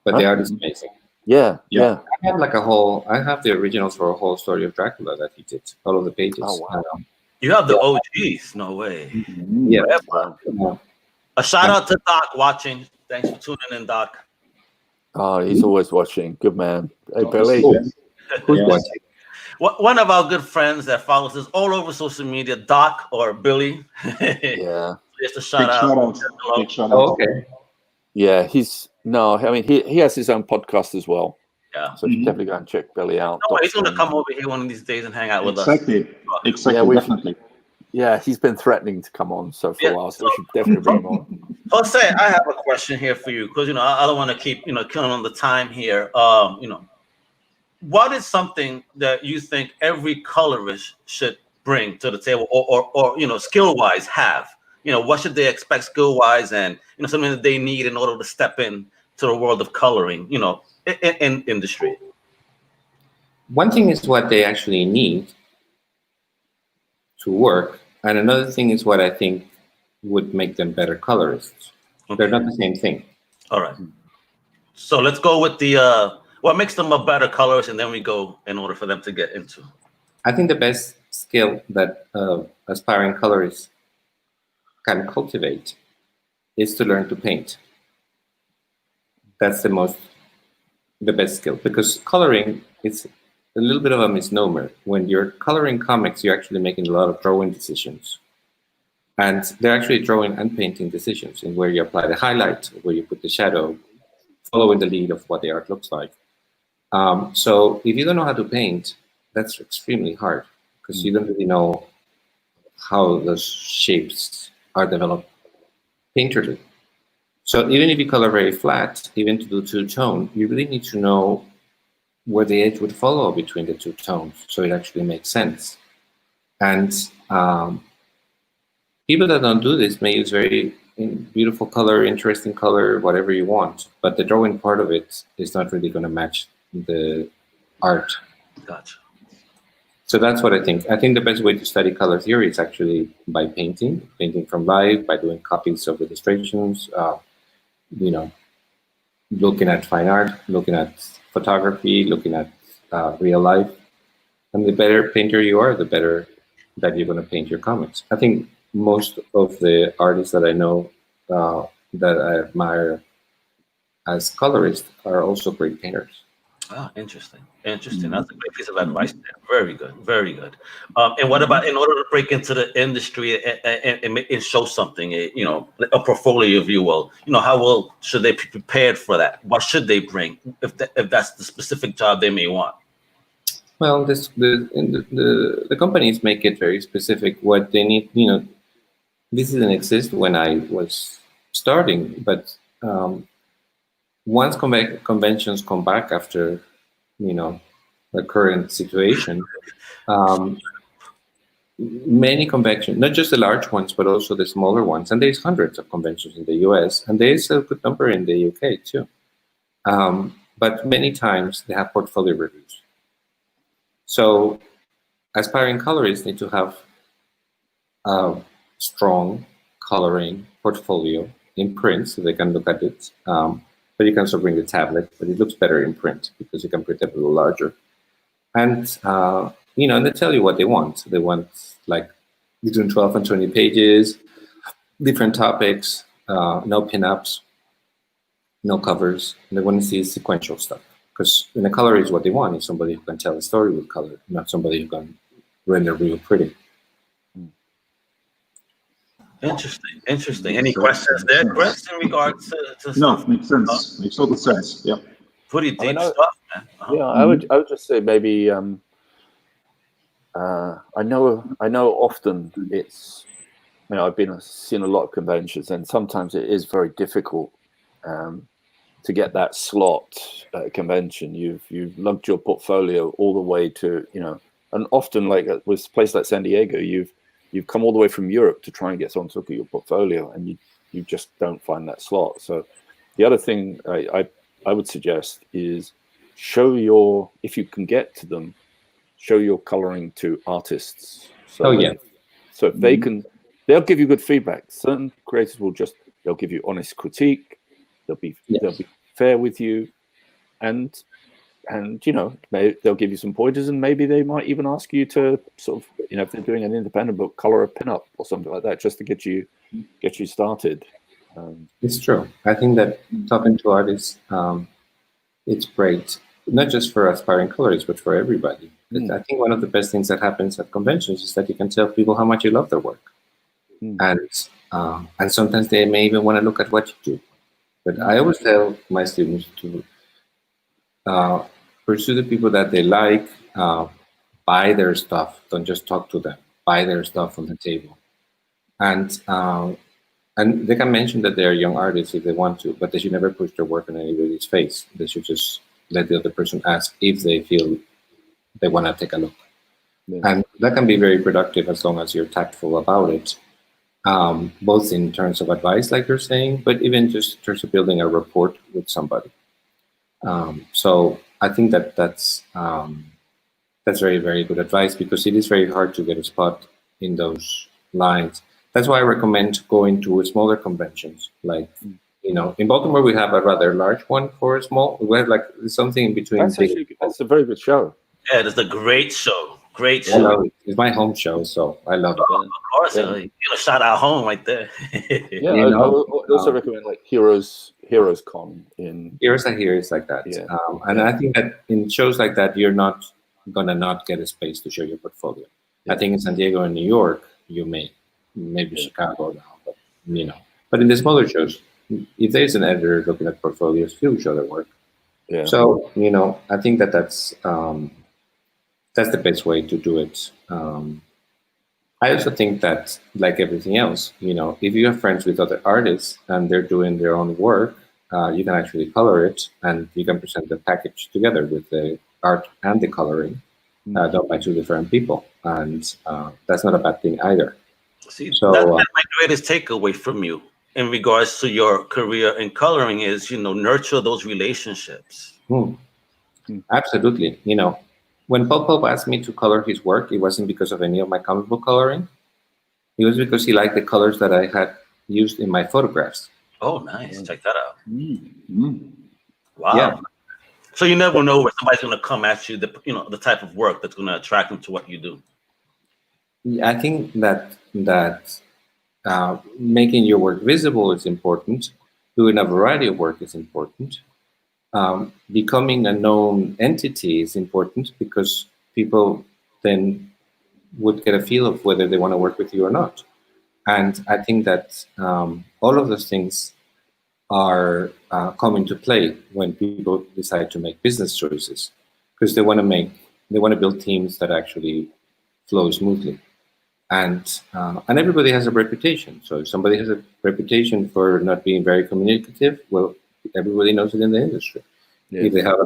but the art is amazing. Yeah. I have I have the originals for a whole story of Dracula that he did, all of the pages. Oh wow. You have the OGs? No way. Yeah. A shout out to Doc watching. Thanks for tuning in, Doc. Oh, he's always watching. Good man. Hey, Billy. Who's watching? One of our good friends that follows us all over social media, Doc or Billy. Yeah. Just a shout out. Big shout out. Oh, okay. Yeah, he has his own podcast as well. Yeah. So definitely go and check Billy out. No, he's going to come over here one of these days and hang out with us. Exactly, definitely. Yeah, he's been threatening to come on for a while, so we should definitely bring him on. Jose, I have a question here for you because, you know, I don't want to keep, killing on the time here. What is something that you think every colorist should bring to the table or skill-wise have? What should they expect skill-wise and, something that they need in order to step in to the world of coloring, in industry? One thing is what they actually need to work, and another thing is what I think would make them better colorists. Okay. They're not the same thing. All right. So let's go with the what makes them a better colorist, and then we go in order for them to get into. I think the best skill that aspiring colorists can cultivate is to learn to paint. That's the best skill, because coloring is a little bit of a misnomer. When you're coloring comics, you're actually making a lot of drawing decisions. And they're actually drawing and painting decisions in where you apply the highlight, where you put the shadow, following the lead of what the art looks like. So if you don't know how to paint, that's extremely hard, because you don't really know how those shapes are developed painterly. So even if you color very flat, even to do two-tone, you really need to know where the edge would follow between the two tones, so it actually makes sense. And people that don't do this may use very beautiful color, interesting color, whatever you want, but the drawing part of it is not really going to match the art. Gotcha. So that's what I think. I think the best way to study color theory is actually by painting from life, by doing copies of illustrations, looking at fine art, looking at photography, looking at real life. And the better painter you are, the better that you're going to paint your comics. I think most of the artists that I know that I admire as colorists are also great painters. Ah, interesting. That's a great piece of advice there. Very good, very good. And what about in order to break into the industry and show something, a portfolio, if you will, how well should they be prepared for that? What should they bring if that's the specific job they may want? Well, the companies make it very specific what they need. This didn't exist when I was starting, but once conventions come back after, the current situation, many conventions, not just the large ones, but also the smaller ones, and there's hundreds of conventions in the US, and there's a good number in the UK too. But many times they have portfolio reviews. So aspiring colorists need to have a strong coloring portfolio in print so they can look at it. But you can also bring the tablet, but it looks better in print because you can print it a little larger. And, and they tell you what they want. They want like between 12 and 20 pages, different topics, no pinups, no covers. And they want to see sequential stuff. Because in a color is what they want, is somebody who can tell a story with color, not somebody who can render real pretty. Interesting. Any questions there, Chris, in regards to No, makes sense. Makes total sense. Yeah. Pretty deep I- stuff, man. Yeah, I would just say maybe I know often it's, you know, I've seen a lot of conventions, and sometimes it is very difficult to get that slot at a convention. You've lugged your portfolio all the way to, you know, and often like with a place like San Diego, you've come all the way from Europe to try and get someone to look at your portfolio, and you just don't find that slot. So the other thing I would suggest is if you can get to them, show your coloring to artists. So so if they can, they'll give you good feedback. Certain creators they'll give you honest critique. They'll be fair with you, and you know, they'll give you some pointers, and maybe they might even ask you to sort of, you know, if they're doing an independent book, color a pinup or something like that, just to get you started. It's true. I think that talking to artists, it's great, not just for aspiring colorists, but for everybody. I think one of the best things that happens at conventions is that you can tell people how much you love their work, and sometimes they may even want to look at what you do. But I always tell my students to pursue the people that they like, buy their stuff. Don't just talk to them. Buy their stuff on the table, and they can mention that they are young artists if they want to, but they should never push their work on anybody's face. They should just let the other person ask if they feel they want to take a look. Yeah. And that can be very productive as long as you're tactful about it, both in terms of advice, like you're saying, but even just in terms of building a rapport with somebody. So I think that's very, very good advice, because it is very hard to get a spot in those lines. That's why I recommend going to smaller conventions. Like, you know, in Baltimore, we have a rather large one for a small. We have like something in between. That's a very good show. Yeah, it's a great show. Great show. It's my home show, so I love it. Of course, you know, shout out home right there. Yeah, I would also recommend like Heroes Con in Heroes and Heroes like that. Yeah. And I think that in shows like that, you're not gonna not get a space to show your portfolio. Yeah. I think in San Diego and New York, you may. Maybe Chicago now, but you know. But in the smaller shows, if there's an editor looking at portfolios, he'll show their work. Yeah. So you know, I think that's the best way to do it. I also think that, like everything else, you know, if you have friends with other artists and they're doing their own work, you can actually color it, and you can present the package together with the art and the coloring, done by two different people, and that's not a bad thing either. See, that's my greatest takeaway from you in regards to your career in coloring is, you know, nurture those relationships. Absolutely. You know, when Pope asked me to color his work, it wasn't because of any of my comic book coloring. It was because he liked the colors that I had used in my photographs. Oh, nice. Check that out. Wow. Yeah. So you never know where somebody's going to come at you, the type of work that's going to attract them to what you do. I think that making your work visible is important. Doing a variety of work is important. Becoming a known entity is important, because people then would get a feel of whether they want to work with you or not. And I think that all of those things are come into play when people decide to make business choices, because they want to build teams that actually flow smoothly. And everybody has a reputation. So if somebody has a reputation for not being very communicative, well, everybody knows it in the industry. Yeah. If they have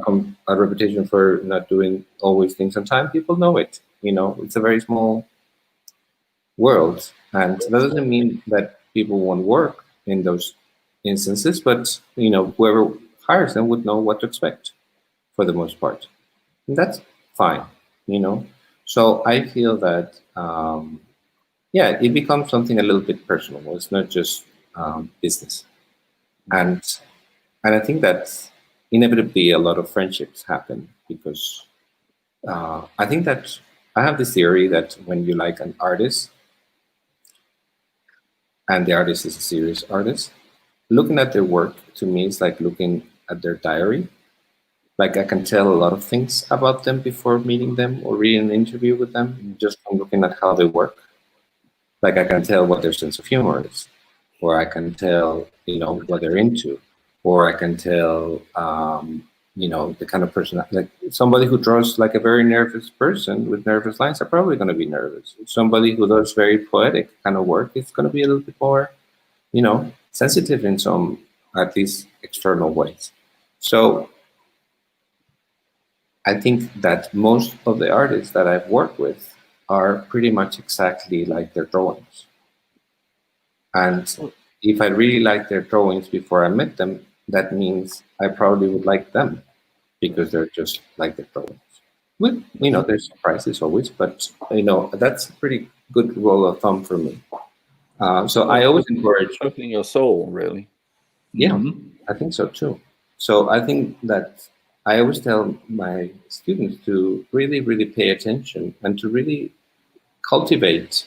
a reputation for not doing always things on time, people know it. You know, it's a very small world, and that doesn't mean that people won't work in those instances. But you know, whoever hires them would know what to expect for the most part, and that's fine. You know, so I feel that. Yeah, it becomes something a little bit personal. It's not just business, and I think that inevitably a lot of friendships happen, because I think that I have this theory that when you like an artist, and the artist is a serious artist, looking at their work to me is like looking at their diary. Like I can tell a lot of things about them before meeting them or reading an interview with them, just from looking at how they work. Like I can tell what their sense of humor is, or I can tell, you know, what they're into, or I can tell the kind of person, like somebody who draws like a very nervous person with nervous lines are probably going to be nervous. Somebody who does very poetic kind of work is going to be a little bit more, sensitive in some, at least external ways. So I think that most of the artists that I've worked with are pretty much exactly like their drawings. And if I really like their drawings before I met them, that means I probably would like them because they're just like their drawings. With, there's surprises always, but that's a pretty good rule of thumb for me. So I always encourage opening your soul, really. Yeah, I think so too. So I think that I always tell my students to really, really pay attention and to really cultivate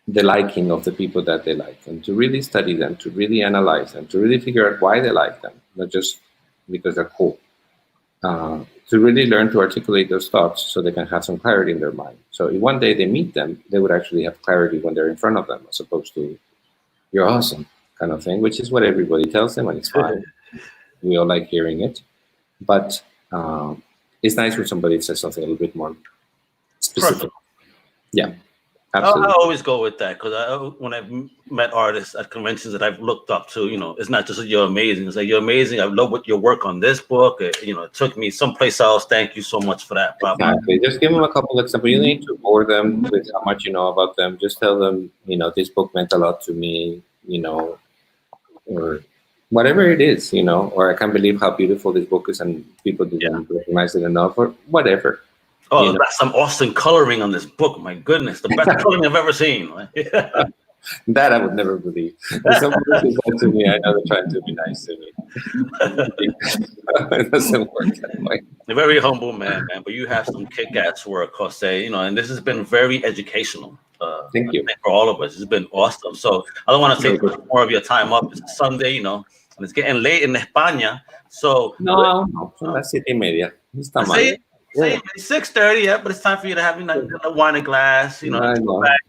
the liking of the people that they like, and to really study them, to really analyze them, to really figure out why they like them, not just because they're cool. To really learn to articulate those thoughts so they can have some clarity in their mind. So if one day they meet them, they would actually have clarity when they're in front of them, as opposed to, you're awesome kind of thing, which is what everybody tells them, and it's fine. We all like hearing it. But it's nice when somebody says something a little bit more specific. Perfect. Yeah. Absolutely. I always go with that because when I've met artists at conventions that I've looked up to, it's not just that you're amazing. It's like, you're amazing. I love what your work on this book. It took me someplace else. Thank you so much for that. Exactly. Just give them a couple of examples. You need to bore them with how much you know about them. Just tell them, this book meant a lot to me, or whatever it is, or I can't believe how beautiful this book is and people didn't recognize it enough, or whatever. Oh, that's some awesome coloring on this book. My goodness, the best coloring I've ever seen. That I would never believe. If somebody says that to me, I know they're trying to be nice to me. It doesn't work that way. You're very humble, man. But you have some kick-ass work, Jose. And this has been very educational. Thank you. For all of us. It's been awesome. So I don't want to take more of your time up. It's Sunday, and it's getting late in España. So no, son las 7:30. Está mal. Same, 6:30, but it's time for you to have a wine and glass, So with that,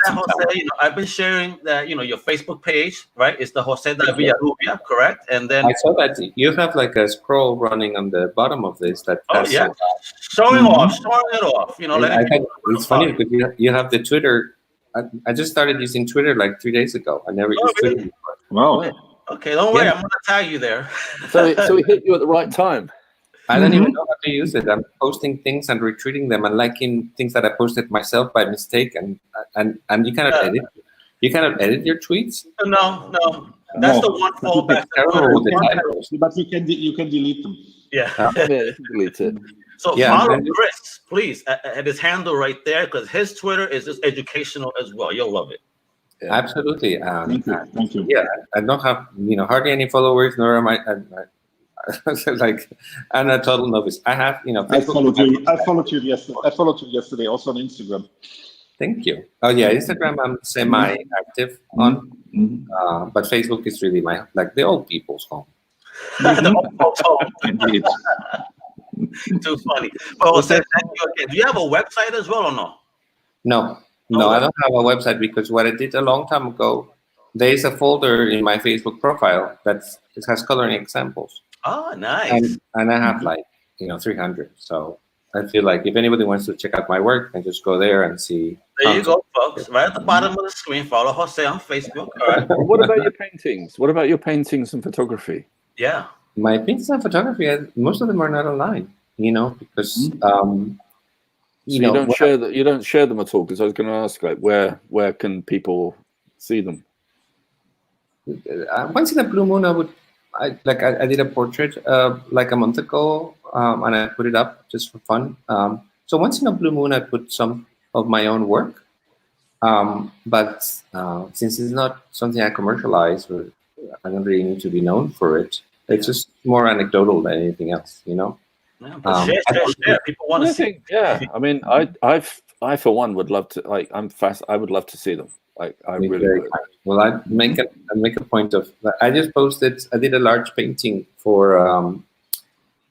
Jose, I've been sharing that, your Facebook page, right? It's the Jose Villarrubia, correct? And then I saw that you have like a scroll running on the bottom of this. showing it off. It's funny because you have the Twitter. I just started using Twitter like 3 days ago. I never used Twitter before. Wow. Okay, don't worry. I'm going to tag you there. So we hit you at the right time. I don't even know how to use it. I'm posting things and retweeting them and liking things that I posted myself by mistake, and you cannot edit. You cannot edit your tweets. No, that's the one fallback. But you can delete them. Yeah, delete it. So follow Chris, please, at his handle right there, because his Twitter is just educational as well. You'll love it. Yeah. Absolutely. Thank you. Yeah, I don't have hardly any followers, nor am I. I'm a total novice. I have, I followed you yesterday, also on Instagram. Thank you. Oh yeah, Instagram I'm semi-active on, but Facebook is really the old people's home. The old folks' home. Indeed. Too funny. Well, thank you again. Do you have a website as well or no? No, I don't have a website because what I did a long time ago, there is a folder in my Facebook profile it has coloring examples. Oh, nice. And I have 300. So I feel like if anybody wants to check out my work, then just go there and see. There you go, folks. Right at the bottom of the screen, follow Jose on Facebook. All right. What about your paintings? What about your paintings and photography? Yeah. My paintings and photography, most of them are not online, because you don't share them at all, because I was going to ask, where can people see them? Once in a blue moon, I did a portrait like a month ago, and I put it up just for fun. So once in a blue moon, I put some of my own work. But since it's not something I commercialize, or I don't really need to be known for it, it's just more anecdotal than anything else, Yeah, but share. People want to see. Yeah, I mean, I for one would love to. I'm fast. I would love to see them. I really would. Well, I make a point of. I just posted. I did a large painting for.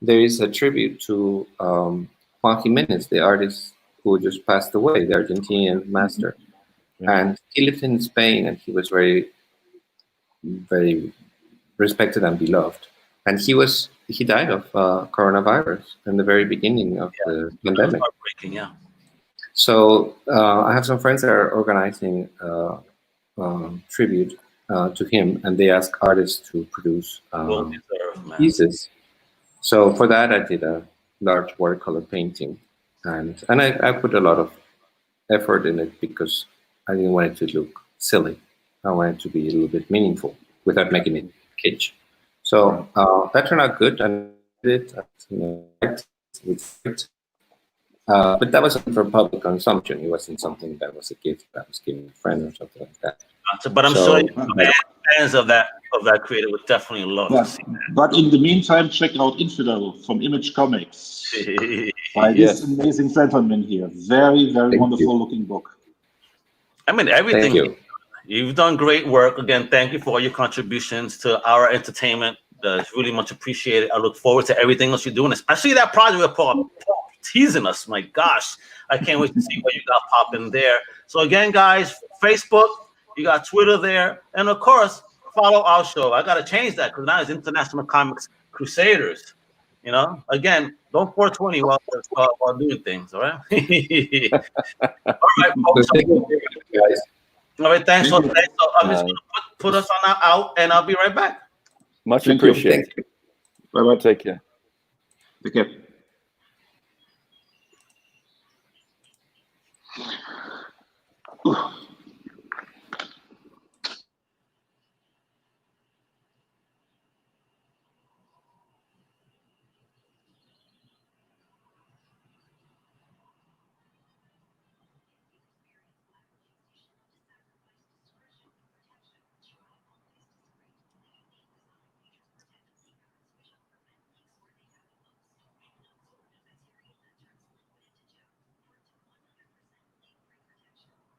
There is a tribute to Juan Jimenez, the artist who just passed away, the Argentinian master, and he lived in Spain, and he was very, very respected and beloved. And he died of coronavirus in the very beginning of the pandemic. Heartbreaking, yeah. So I have some friends that are organizing tribute to him, and they ask artists to produce pieces. So for that, I did a large watercolor painting, and I put a lot of effort in it because I didn't want it to look silly. I wanted it to be a little bit meaningful without making it kitsch. So that turned out good, and it, but that wasn't for public consumption. It wasn't something that was a gift that was given to a friend or something like that. But I'm sure fans of that creator would definitely love to see that. But in the meantime, check out Infidel from Image Comics by this amazing gentleman here. Very, very wonderful looking book. I mean, everything. You've done great work. Again, thank you for all your contributions to our entertainment. It's really much appreciated. I look forward to everything else you're doing, especially that project with Paul teasing us. My gosh, I can't wait to see what you got popping there. So again, guys, Facebook, you got Twitter there, and of course, follow our show. I got to change that because now it's International Comics Crusaders. You know, again, don't 420 while doing things. All right. All right, folks. All right, thanks. So I'm just going to put us on out, and I'll be right back. Much appreciated. Bye-bye. Take care. Take care.